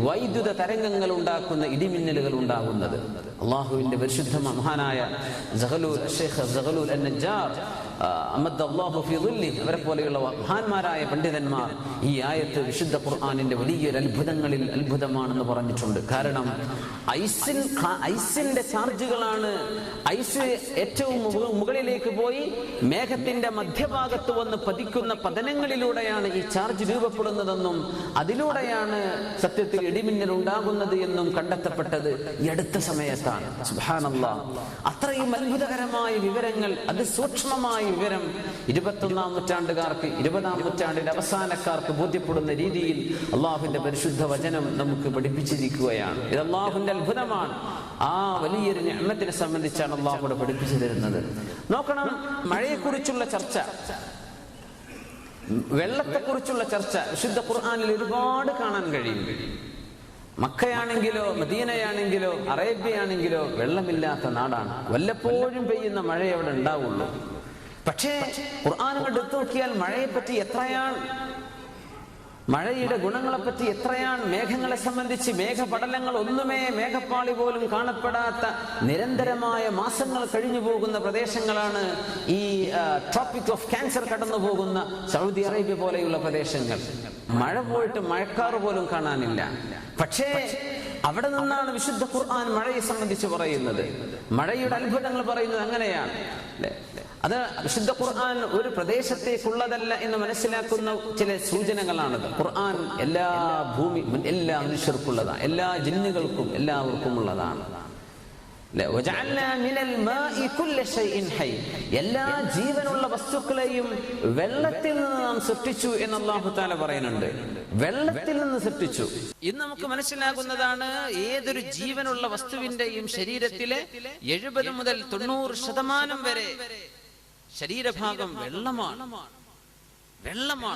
വൈദ്യുത തരംഗങ്ങൾ ഉണ്ടാക്കുന്ന ഇടിമിന്നലുകൾ ഉണ്ടാകുന്നത്. അള്ളാഹുവിന്റെ പരിശുദ്ധ മഹാനായ ഷെയ്ഖ് സഗലൂൽ അൻ-നജ്ജാർ അവരെ പോലെയുള്ള മഹാന്മാരായ പണ്ഡിതന്മാർ ഈ ആയത്ത് വിശുദ്ധ ഖുർആനിന്റെ വലിയൊരു അത്ഭുതങ്ങളിൽ അത്ഭുതമാണെന്ന് പറഞ്ഞിട്ടുണ്ട്. കാരണം ഐസിന്റെ ചാർജുകളാണ്. ഐസ് ഏറ്റവും മുകളിലേക്ക് പോയി മേഘത്തിന്റെ മധ്യഭാഗത്ത് വന്ന് പതിക്കുന്ന പതനങ്ങളിലൂടെയാണ് ഈ ചാർജ് രൂപപ്പെടുന്നതെന്നും അതിലൂടെയാണ് സത്യത്തിൽ ഇടിമിന്നൽ ഉണ്ടാകുന്നത് എന്നും കണ്ടെത്തപ്പെട്ടത് ഈ അടുത്ത സമയത്താണ്. സുബ്ഹാനല്ലാഹ്, അത്രയും അത്ഭുതകരമായ വിവരങ്ങൾ, അതിസൂക്ഷ്മമായ വിവരം 21-ാം നൂറ്റാണ്ടുകാർക്ക് 20-ാം നൂറ്റാണ്ടിന്റെ അവസാനക്കാർക്ക് ബോധ്യപ്പെടുന്ന രീതിയിൽ അള്ളാഹുവിന്റെ പരിശുദ്ധ വചനം നമുക്ക് പഠിപ്പിച്ചിരിക്കുകയാണ്. ഇത് അള്ളാഹുവിന്റെ അത്ഭുതമാണ്. ആ വലിയൊരു നിഅമത്തിനെ സംബന്ധിച്ചാണ് അള്ളാഹു പഠിപ്പിച്ചു തരുന്നത്. നോക്കണം, മഴയെക്കുറിച്ചുള്ള ചർച്ച, വെള്ളത്തെക്കുറിച്ചുള്ള ചർച്ച വിശുദ്ധ ഖുർആനിൽ ഒരുപാട് കാണാൻ കഴിയും. മക്കയാണെങ്കിലോ മദീനയാണെങ്കിലോ അറേബ്യയാണെങ്കിലോ വെള്ളമില്ലാത്ത നാടാണ്. വല്ലപ്പോഴും പെയ്യുന്ന മഴ അവിടെ ഉണ്ടാവുള്ളൂ. പക്ഷേ ഖുർആൻ എടുത്തു നോക്കിയാൽ മഴയെപ്പറ്റി എത്രയാണ്, മഴയുടെ ഗുണങ്ങളെപ്പറ്റി എത്രയാണ്. മേഘങ്ങളെ സംബന്ധിച്ച് മേഘപടലങ്ങൾ ഒന്നുമേ മേഘപ്പാളി പോലും കാണപ്പെടാത്ത നിരന്തരമായ മാസങ്ങൾ കഴിഞ്ഞു പോകുന്ന പ്രദേശങ്ങളാണ് ഈ ട്രോപ്പിക് ഓഫ് ക്യാൻസർ കടന്നു പോകുന്ന സൗദി അറേബ്യ പോലെയുള്ള പ്രദേശങ്ങൾ. മഴ പോയിട്ട് മഴക്കാറ് പോലും കാണാനില്ല. പക്ഷേ അവിടെ നിന്നാണ് വിശുദ്ധ ഖുർആൻ മഴയെ സംബന്ധിച്ച് പറയുന്നത്. മഴയുടെ അത്ഭുതങ്ങൾ പറയുന്നത് അങ്ങനെയാണ്. അത് വിശുദ്ധ ഖുർആൻ ഒരു പ്രദേശത്തേക്കുള്ളതല്ല എന്ന് മനസ്സിലാക്കുന്ന ചില സൂചനകളാണത്. ഖുർആൻ എല്ലാ എല്ലാ മനുഷ്യർക്കുള്ളതാണ്, എല്ലാ ജിന്നുകൾക്കും എല്ലാവർക്കും ഉള്ളതാണ്. എല്ലാ ജീവനുള്ള വസ്തുക്കളെയും വെള്ളത്തിൽ നിന്ന് നാം സൃഷ്ടിച്ചു എന്ന് അല്ലാഹു തആല പറയുന്നുണ്ട്. വെള്ളത്തിൽ നിന്ന് സൃഷ്ടിച്ചു. ഇന്ന് നമുക്ക് മനസ്സിലാകുന്നതാണ്, ഏതൊരു ജീവനുള്ള വസ്തുവിന്റെയും ശരീരത്തിലെ 70 മുതൽ 90% വരെ ശരീരഭാഗം വെള്ളമാണ്.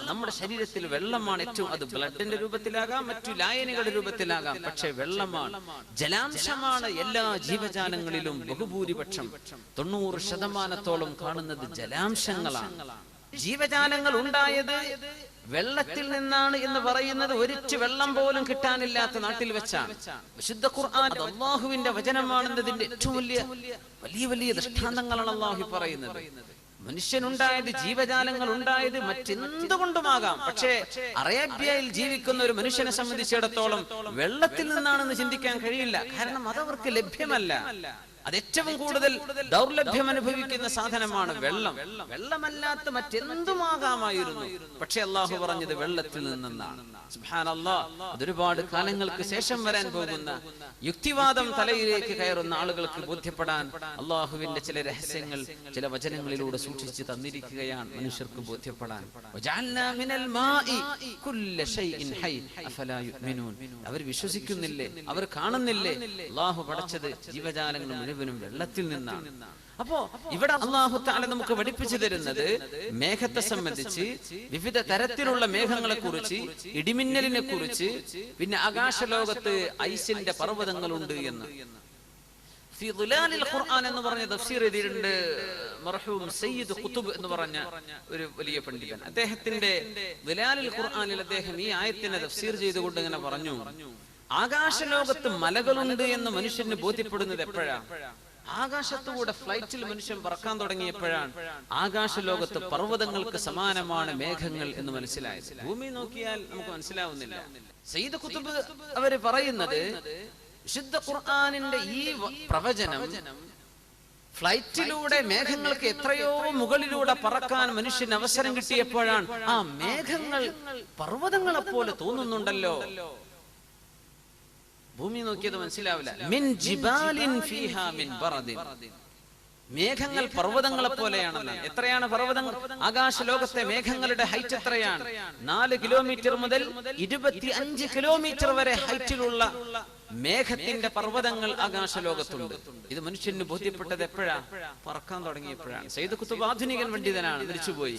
നമ്മുടെ ശരീരത്തിൽ വെള്ളമാണ് ഏറ്റവും. അത് ബ്ലഡിന്റെ രൂപത്തിലാകാം, മറ്റു ലായനികളുടെ രൂപത്തിലാകാം, പക്ഷെ വെള്ളമാണ്, ജലാംശമാണ്. എല്ലാ ജീവജാലങ്ങളിലും ബഹുഭൂരിപക്ഷം 90% കാണുന്നത് ജലാംശങ്ങളാണ്. ജീവജാലങ്ങൾ ഉണ്ടായത് വെള്ളത്തിൽ നിന്നാണ് എന്ന് പറയുന്നത് ഒരിറ്റു വെള്ളം പോലും കിട്ടാനില്ലാത്ത നാട്ടിൽ വെച്ചാണ്. വിശുദ്ധ ഖുർആൻ അല്ലാഹുവിന്റെ വചനമാണെന്നതിന്റെ ഏറ്റവും വലിയ ദൃഷ്ടാന്തങ്ങളാണ് അല്ലാഹു പറയുന്നത്. മനുഷ്യനുണ്ടായത്, ജീവജാലങ്ങൾ ഉണ്ടായത് മറ്റെന്തുകൊണ്ടുമാകാം. പക്ഷേ അറേബ്യയിൽ ജീവിക്കുന്ന ഒരു മനുഷ്യനെ സംബന്ധിച്ചിടത്തോളം വെള്ളത്തിൽ നിന്നാണെന്ന് ചിന്തിക്കാൻ കഴിയില്ല. കാരണം അതവർക്ക് ലഭ്യമല്ല. അത് ഏറ്റവും കൂടുതൽ ദൗർലഭ്യം അനുഭവിക്കുന്ന സാധനമാണ് വെള്ളം. വെള്ളമല്ലാത്ത മറ്റെന്തുമാകാമായിരുന്നു. പക്ഷെ അള്ളാഹു പറഞ്ഞത് വെള്ളത്തിൽ നിന്നാണ്. സുബ്ഹാനല്ലാഹ്, അതൊരുപാട് കാലങ്ങൾക്ക് ശേഷം വരാൻ പോകുന്ന യുക്തിവാദം തലയിലേക്ക് കയറുന്ന ആളുകൾക്ക് ബോധ്യപ്പെടാൻ അള്ളാഹുവിന്റെ ചില രഹസ്യങ്ങൾ ചില വചനങ്ങളിലൂടെ സൂക്ഷിച്ച് തന്നിരിക്കുകയാണ് മനുഷ്യർക്ക് ബോധ്യപ്പെടാൻ. അവർ വിശ്വസിക്കുന്നില്ലേ, അവർ കാണുന്നില്ലേ? അള്ളാഹു പടച്ചത് ജീവജാലങ്ങൾ മുഴുവനും വെള്ളത്തിൽ നിന്നാണ്. അപ്പോ ഇവിടെ അല്ലാഹു തആല നമുക്ക് പഠിപ്പിച്ചു തരുന്നത് മേഘത്തെ സംബന്ധിച്ച്, വിവിധ തരത്തിലുള്ള മേഘങ്ങളെ കുറിച്ച്, ഇടിമിന്നലിനെ കുറിച്ച്, പിന്നെ ആകാശലോകത്ത് ഐസിന്റെ പർവ്വതങ്ങളുണ്ട് എന്ന്. ഫി ളിലാലിൽ ഖുർആൻ എന്ന് പറഞ്ഞ തഫ്സീർ എഴുതിയിട്ടുണ്ട് മർഹൂം സയ്യിദ് ഖുതുബ് എന്ന് പറഞ്ഞ ഒരു വലിയ പണ്ഡിതൻ. അദ്ദേഹത്തിന്റെ ളിലാലിൽ ഖുർആനിൽ അദ്ദേഹം ഈ ആയത്തിനെ തഫ്സീർ ചെയ്തുകൊണ്ട് ഇങ്ങനെ പറഞ്ഞു, ആകാശലോകത്ത് മലകളുണ്ട് എന്ന് മനുഷ്യന് ബോധ്യപ്പെടുന്നത് എപ്പോഴാണ്? ആകാശത്തുകൂടെ ഫ്ലൈറ്റിൽ മനുഷ്യൻ പറക്കാൻ തുടങ്ങിയപ്പോഴാണ് ആകാശലോകത്ത് പർവ്വതങ്ങൾക്ക് സമാനമാണ് മേഘങ്ങൾ എന്ന് മനസ്സിലായത്. ഭൂമി നോക്കിയാൽ നമുക്ക് മനസ്സിലാവുന്നില്ല. സയ്യിദ് ഖുതുബ് അവര് പറയുന്നത്, വിശുദ്ധ ഖുർആനിന്റെ ഈ പ്രവചനം ഫ്ലൈറ്റിലൂടെ മേഘങ്ങൾക്ക് എത്രയോ മുകളിലൂടെ പറക്കാൻ മനുഷ്യന് അവസരം കിട്ടിയപ്പോഴാണ് ആ മേഘങ്ങൾ പർവ്വതങ്ങളെ പോലെ തോന്നുന്നുണ്ടല്ലോ. ഭൂമി നോക്കിയത് മനസ്സിലാവില്ല. മിൻ ജിബാലിൻ ഫീഹാ മിൻ ബറദിൻ, മേഘങ്ങൾ പർവ്വതങ്ങളെ പോലെയാണെന്ന്. എത്രയാണ് പർവ്വതങ്ങൾ? ആകാശലോകത്തെ മേഘങ്ങളുടെ ഹൈറ്റ് എത്രയാണ്? 4 കിലോമീറ്റർ മുതൽ 25 കിലോമീറ്റർ വരെ ഹൈറ്റിലുള്ള മേഘത്തിന്റെ പർവ്വതങ്ങൾ ആകാശലോകത്തുണ്ട്. ഇത് മനുഷ്യന് ബോധ്യപ്പെട്ടത് എപ്പോഴാ? പറക്കാൻ തുടങ്ങിയപ്പോഴാണ്. സയ്യിദ് ഖുതുബ് ആധുനികൻ പണ്ഡിതനാണ്, മരിച്ചുപോയി.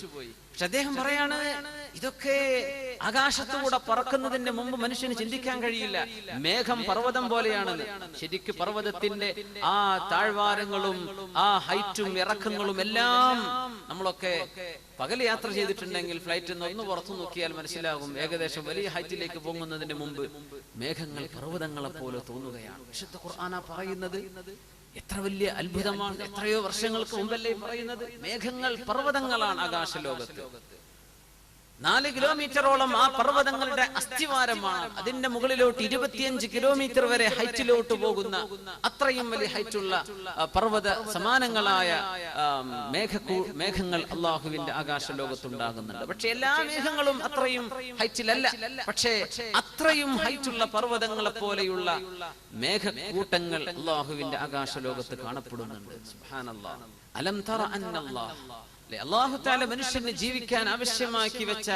പക്ഷെ അദ്ദേഹം പറയാണ്, ഇതൊക്കെ ആകാശത്തുകൂടെ പറക്കുന്നതിന് മുമ്പ് മനുഷ്യന് ചിന്തിക്കാൻ കഴിയില്ല. മേഘം പർവ്വതം പോലെയാണെന്ന്. ശരിക്ക് പർവ്വതത്തിന്റെ ആ താഴ്വാരങ്ങളും ആ ഹൈറ്റും ഇറക്കങ്ങളും എല്ലാം നമ്മളൊക്കെ പകൽ യാത്ര ചെയ്തിട്ടുണ്ടെങ്കിൽ ഫ്ലൈറ്റിൽ നിന്ന് ഒന്ന് പുറത്തു നോക്കിയാൽ മനസ്സിലാകും, ഏകദേശം വലിയ ഹൈറ്റിലേക്ക് പോകുന്നതിന് മുമ്പ് മേഘങ്ങൾ പർവ്വതങ്ങളെ പോലെ തോന്നുകയാണ്. വിശുദ്ധ ഖുർആനാ പറയുന്നത്. എത്ര വലിയ അത്ഭുതമാണ്! എത്രയോ വർഷങ്ങൾക്ക് മുമ്പല്ലേ പറയുന്നത്. മേഘങ്ങൾ പർവ്വതങ്ങളാണ് ആകാശലോകത്ത്. 4 കിലോമീറ്ററോളം ആ പർവ്വതങ്ങളുടെ അസ്ഥിവാരമാണ്. അതിന്റെ മുകളിലോട്ട് 25 കിലോമീറ്റർ വരെ ഹൈറ്റിലോട്ട് പോകുന്ന അത്രയും വലിയ ഹൈറ്റുള്ള പർവ്വത സമാനങ്ങളായ മേഘങ്ങൾ അള്ളാഹുവിന്റെ ആകാശലോകത്തുണ്ടാകുന്നുണ്ട്. പക്ഷെ എല്ലാ മേഘങ്ങളും അത്രയും ഹൈറ്റിലല്ല. പക്ഷേ അത്രയും ഹൈറ്റുള്ള പർവ്വതങ്ങളെ പോലെയുള്ള മേഘക്കൂട്ടങ്ങൾ അള്ളാഹുവിന്റെ ആകാശലോകത്ത് കാണപ്പെടുന്നുണ്ട്. സുബ്ഹാനല്ലാഹ്. അലം തറ അന്നല്ലാഹ്, അല്ലാഹു തആല മനുഷ്യന് ജീവിക്കാൻ ആവശ്യമാക്കി വെച്ച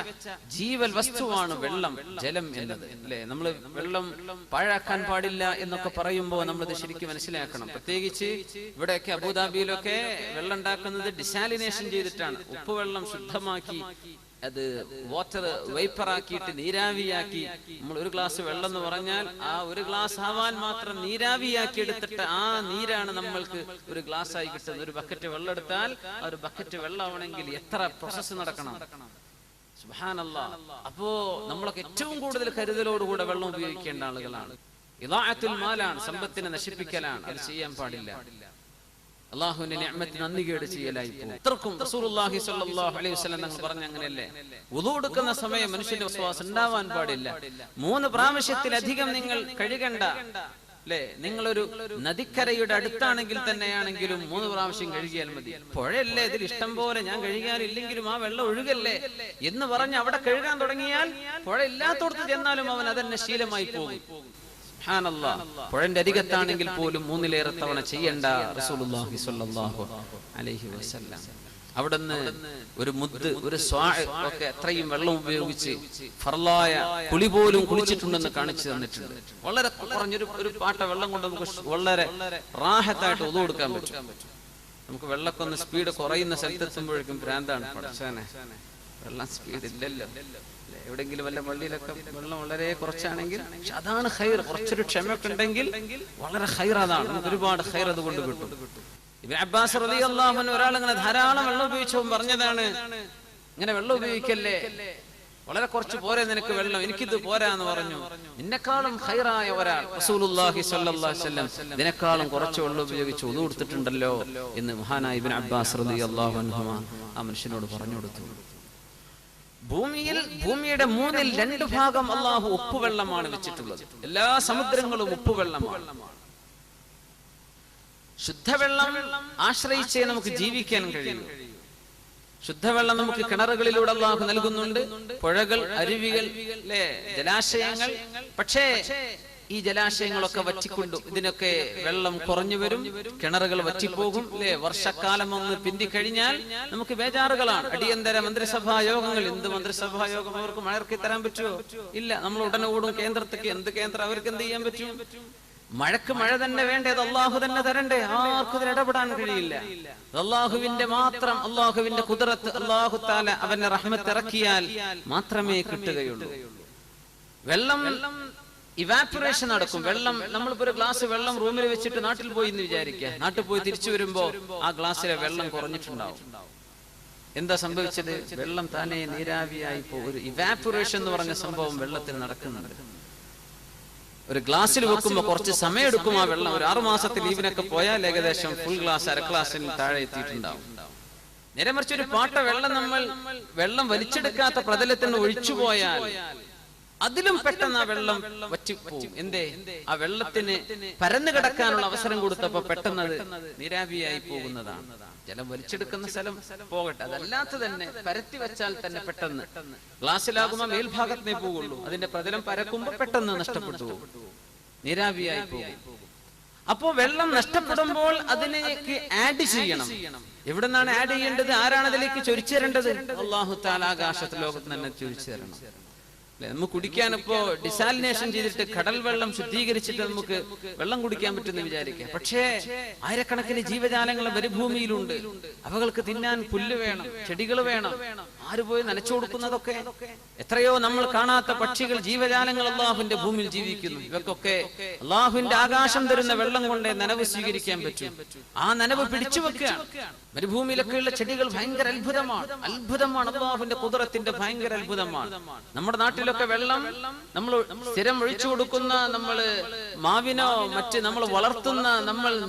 ജീവൽ വസ്തുവാണ് വെള്ളം, ജലം എന്നത്. അല്ലെ, നമ്മൾ വെള്ളം പാഴാക്കാൻ പാടില്ല എന്നൊക്കെ പറയുമ്പോൾ നമ്മളത് ശരിക്കും മനസ്സിലാക്കണം. പ്രത്യേകിച്ച് ഇവിടെയൊക്കെ അബുദാബിയിലൊക്കെ വെള്ളം ഉണ്ടാക്കുന്നത് ഡിസാലിനേഷൻ ചെയ്തിട്ടാണ്. ഉപ്പുവെള്ളം ശുദ്ധമാക്കി അത് വാട്ടർ വേപ്പറാക്കിയിട്ട് നീരാവിയാക്കി. നമ്മൾ ഒരു ഗ്ലാസ് വെള്ളം എന്ന് പറഞ്ഞാൽ ആ ഒരു ഗ്ലാസ് ആവാൻ മാത്രം നീരാവിയാക്കി എടുത്തിട്ട് ആ നീരാണ് നമ്മൾക്ക് ഒരു ഗ്ലാസ് ആയി കിട്ടുന്നത്. ഒരു ബക്കറ്റ് വെള്ളം എടുത്താൽ ആ ഒരു ബക്കറ്റ് വെള്ളം ആവണമെങ്കിൽ എത്ര പ്രോസസ്സ് നടക്കണം. സുബ്ഹാനല്ലാഹ്. അപ്പോ നമ്മളൊക്കെ ഏറ്റവും കൂടുതൽ കരുതലോടുകൂടെ വെള്ളം ഉപയോഗിക്കേണ്ട ആളുകളാണ്. ഇളാഅത്തുൽ മാലാണ്, സമ്പത്തിനെ നശിപ്പിക്കലാണ്. അത് ചെയ്യാൻ പാടില്ല. അല്ലാഹുവിന്റെ നിഅമത്തിന് നന്ദികേട് ചെയ്യലായി പോകും. അത്രക്കും റസൂലുള്ളാഹി സ്വല്ലല്ലാഹു അലൈഹി വസല്ലം തങ്ങൾ പറഞ്ഞ അങ്ങനെയല്ലേ, വുളു എടുക്കുന്ന സമയം മനുഷ്യന്റെ വസ്വാസ് ഉണ്ടാവാൻ പാടില്ല. 3 പ്രാവശ്യത്തിലധികം നിങ്ങൾ കഴുകണ്ട. അല്ലെ, നിങ്ങളൊരു നദിക്കരയുടെ അടുത്താണെങ്കിൽ തന്നെയാണെങ്കിലും 3 പ്രാവശ്യം കഴുകിയാൽ മതി. പുഴയല്ലേ, ഇതിൽ ഇഷ്ടം പോലെ ഞാൻ കഴുകിയാലില്ലെങ്കിലും ആ വെള്ളം ഒഴുകല്ലേ എന്ന് പറഞ്ഞ് അവിടെ കഴുകാൻ തുടങ്ങിയാൽ പുഴ ഇല്ലാത്തോടത്ത് ചെന്നാലും അവൻ അതന്നെ ശീലമായി പോകും. സുബ്ഹാനല്ലാഹ്. പുഴന്റെ അരികത്താണെങ്കിൽ പോലും 3-ലേറെ തവണ ചെയ്യണ്ട റസൂലുള്ളാഹി സ്വല്ലല്ലാഹു അലൈഹി വസല്ലം. അവിടുന്ന് ഒരു മുദ്ദ്, ഒരു സ്വാഅ് ഒക്കെ അത്രയും വെള്ളം ഉപയോഗിച്ച് ഫർളായ കുളി പോലും കുളിച്ചിട്ടുണ്ടെന്ന് കാണിച്ചു തന്നിട്ടുണ്ട്. വളരെ കുറഞ്ഞൊരു പാട്ട വെള്ളം കൊണ്ട് നമുക്ക് വളരെ റാഹത്തായിട്ട് ഒതു കൊടുക്കാൻ പറ്റും. നമുക്ക് വെള്ളമൊക്കെ ഒന്ന് സ്പീഡ് കുറയുന്ന സ്ഥലത്തെത്തുമ്പോഴേക്കും ഭ്രാന്താണ്. പഠിച്ചവനെ, വെള്ളം സ്പീഡ് ഇല്ലല്ലോ. എവിടെങ്കിലും വല്ല പള്ളിയിലൊക്കെ വെള്ളം വളരെ കുറച്ചാണെങ്കിൽ, പക്ഷെ അതാണ് ഖൈർ. കുറച്ചൊരു ക്ഷമയൊക്കെ ഉണ്ടെങ്കിൽ വളരെ ഖൈർ. അതാണ് നമുക്ക് ഒരുപാട് ഖൈർ അതുകൊണ്ട് കിട്ടും. ഇബ്നു അബ്ബാസ് റളിയല്ലാഹു അൻഹു ഒരാളിങ്ങനെ ധാരാളം വെള്ളം ഉപയോഗിച്ചപ്പോൾ പറഞ്ഞതാണ്, ഇങ്ങനെ വെള്ളം ഉപയോഗിക്കല്ലേ, വളരെ കുറച്ച് പോരെ നിനക്ക് വെള്ളം, എനിക്കിത് പോരാന്ന് പറഞ്ഞു. നിന്നെക്കാളും ഖൈറായ ഒരാൾ റസൂലുള്ളാഹി സ്വല്ലല്ലാഹു അലൈഹി വസല്ലം ഇതിനേക്കാളും കുറച്ച് വെള്ളം ഉപയോഗിച്ച് ഉളു കൊടുത്തിട്ടുണ്ടല്ലോ എന്ന് മഹാനായ ഇബ്നു അബ്ബാസ് റളിയല്ലാഹു അൻഹു ആ മനുഷ്യനോട് പറഞ്ഞു കൊടുത്തു. ഭൂമിയുടെ 2/3 ഭാഗം അല്ലാഹു ഉപ്പുവെള്ളമാണ് വെച്ചിട്ടുള്ളത്. എല്ലാ സമുദ്രങ്ങളും ഉപ്പുവെള്ളമാണ്. ശുദ്ധവെള്ളം ആശ്രയിച്ചേ നമുക്ക് ജീവിക്കാൻ കഴിയും. ശുദ്ധവെള്ളം നമുക്ക് കിണറുകളിലൂടെ അല്ലാഹു നൽകുന്നുണ്ട്. പുഴകൾ, അരുവികൾ, ജലാശയങ്ങൾ. പക്ഷേ ഈ ജലാശയങ്ങളൊക്കെ വറ്റിക്കൊണ്ടു ഇതിനൊക്കെ വെള്ളം കുറഞ്ഞു വരും, കിണറുകൾ വറ്റിപ്പോകും. വർഷക്കാലം ഒന്ന് പിന്തിക്കഴിഞ്ഞാൽ നമുക്ക് ബേജാറുകളാണ്. അടിയന്തര മന്ത്രിസഭാ യോഗങ്ങൾ. എന്ത് മന്ത്രിസഭാ യോഗം? അവർക്ക് മഴയ്ക്ക് തരാൻ പറ്റുമോ? ഇല്ല. നമ്മൾ ഉടനെ ഓടും കേന്ദ്രത്തേക്ക്. എന്ത് കേന്ദ്രം? അവർക്ക് എന്ത് ചെയ്യാൻ പറ്റും? മഴക്ക് മഴ തന്നെ വേണ്ടേ? അത് അള്ളാഹു തന്നെ തരണ്ടേ? ആർക്കും ഇതിൽ ഇടപെടാൻ കഴിയില്ല. അള്ളാഹുവിന്റെ മാത്രം, അള്ളാഹുവിന്റെ ഖുദ്റത്ത്, അള്ളാഹു തആല അവന്റെ റഹ്മത്ത് ഇറക്കിയാൽ മാത്രമേ കിട്ടുകയുള്ളൂ. വെള്ളം ഇവാപറേഷൻ നടക്കും. വെള്ളം, നമ്മളിപ്പോ ഒരു ഗ്ലാസ് വെള്ളം റൂമിൽ വെച്ചിട്ട് നാട്ടിൽ പോയി എന്ന് വിചാരിക്കുക. നാട്ടിൽ പോയി തിരിച്ചു വരുമ്പോ ആ ഗ്ലാസ്സിലെ വെള്ളം കുറഞ്ഞിട്ടുണ്ടാവും. എന്താ സംഭവിച്ചത്? വെള്ളം താനെ നീരാവിയായി പോകും. ഒരു ഇവാപറേഷൻ എന്ന് പറഞ്ഞ സംഭവം വെള്ളത്തിൽ നടക്കുന്നുണ്ട്. ഒരു ഗ്ലാസ്സിൽ വെക്കുമ്പോ കുറച്ച് സമയം എടുക്കും ആ വെള്ളം. ഒരു 6 മാസത്തെ ലീവിനൊക്കെ പോയാൽ ഏകദേശം ഫുൾ ഗ്ലാസ്, അര ഗ്ലാസ്സിൽ താഴെ എത്തിയിട്ടുണ്ടാവും. നേരെ മറിച്ച് ഒരു പാട്ട വെള്ളം നമ്മൾ വെള്ളം വലിച്ചെടുക്കാത്ത പ്രതലത്തിന് ഒഴിച്ചു പോയാൽ അതിലും പെട്ടെന്ന് ആ വെള്ളം വറ്റിപ്പോവും. എന്തേ? ആ വെള്ളത്തിന് പരന്നു കിടക്കാനുള്ള അവസരം കൊടുത്തപ്പോ പെട്ടെന്ന് അത് നീരാവിയായി പോകുന്നതാണ്. ജലം വലിച്ചെടുക്കുന്ന സ്ഥലം പോകട്ടെ, അതല്ലാത്ത തന്നെ പരത്തി വെച്ചാൽ തന്നെ പെട്ടെന്ന് ഗ്ലാസ്സിലാകുമ്പോ മേൽഭാഗത്തേ പോകുള്ളൂ. അതിന്റെ പ്രതലം പരക്കുമ്പോ പെട്ടെന്ന് നഷ്ടപ്പെട്ടു പോകും, നീരാവിയായി പോകും. അപ്പോ വെള്ളം നഷ്ടപ്പെടുമ്പോൾ അതിലേക്ക് ആഡ് ചെയ്യണം. എവിടെ നിന്നാണ് ആഡ് ചെയ്യേണ്ടത്? ആരാണ് അതിലേക്ക് ചൊരിച്ചു തരേണ്ടത്? അല്ലാഹു തആല ആകാശത്ത് ലോകത്ത് തന്നെ ചൊരിച്ചു തരണം. നമുക്ക് കുടിക്കാൻ ഇപ്പോ ഡിസാലിനേഷൻ ചെയ്തിട്ട് കടൽ വെള്ളം ശുദ്ധീകരിച്ചിട്ട് നമുക്ക് വെള്ളം കുടിക്കാൻ പറ്റുമെന്ന് വിചാരിക്കാം. പക്ഷേ ആയിരക്കണക്കിന് ജീവജാലങ്ങൾ മരുഭൂമിയിലുണ്ട്. അവകൾക്ക് തിന്നാൻ പുല്ല് വേണം, ചെടികൾ വേണം. ആര് പോയി നനച്ചു കൊടുക്കുന്നതൊക്കെ? എത്രയോ നമ്മൾ കാണാത്ത പക്ഷികൾ, ജീവജാലങ്ങൾ അള്ളാഹുവിന്റെ ഭൂമിയിൽ ജീവിക്കുന്നു. ഇവക്കൊക്കെ അള്ളാഹുവിന്റെ ആകാശം തരുന്ന വെള്ളം കൊണ്ടേ നനവ് സ്വീകരിക്കാൻ പറ്റും. ആ നനവ് പിടിച്ചു വെക്കുകയാണ്. മരുഭൂമിയിലൊക്കെയുള്ള ചെടികൾ ഭയങ്കര അത്ഭുതമാണ്. അള്ളാഹുവിന്റെ ഖുദ്റത്തിന്റെ ഭയങ്കര അത്ഭുതമാണ്. നമ്മുടെ നാട്ടിലൊക്കെ വെള്ളം നമ്മൾ സ്ഥിരം ഒഴിച്ചു കൊടുക്കുന്ന, നമ്മൾ മാവിനോ മറ്റ് നമ്മൾ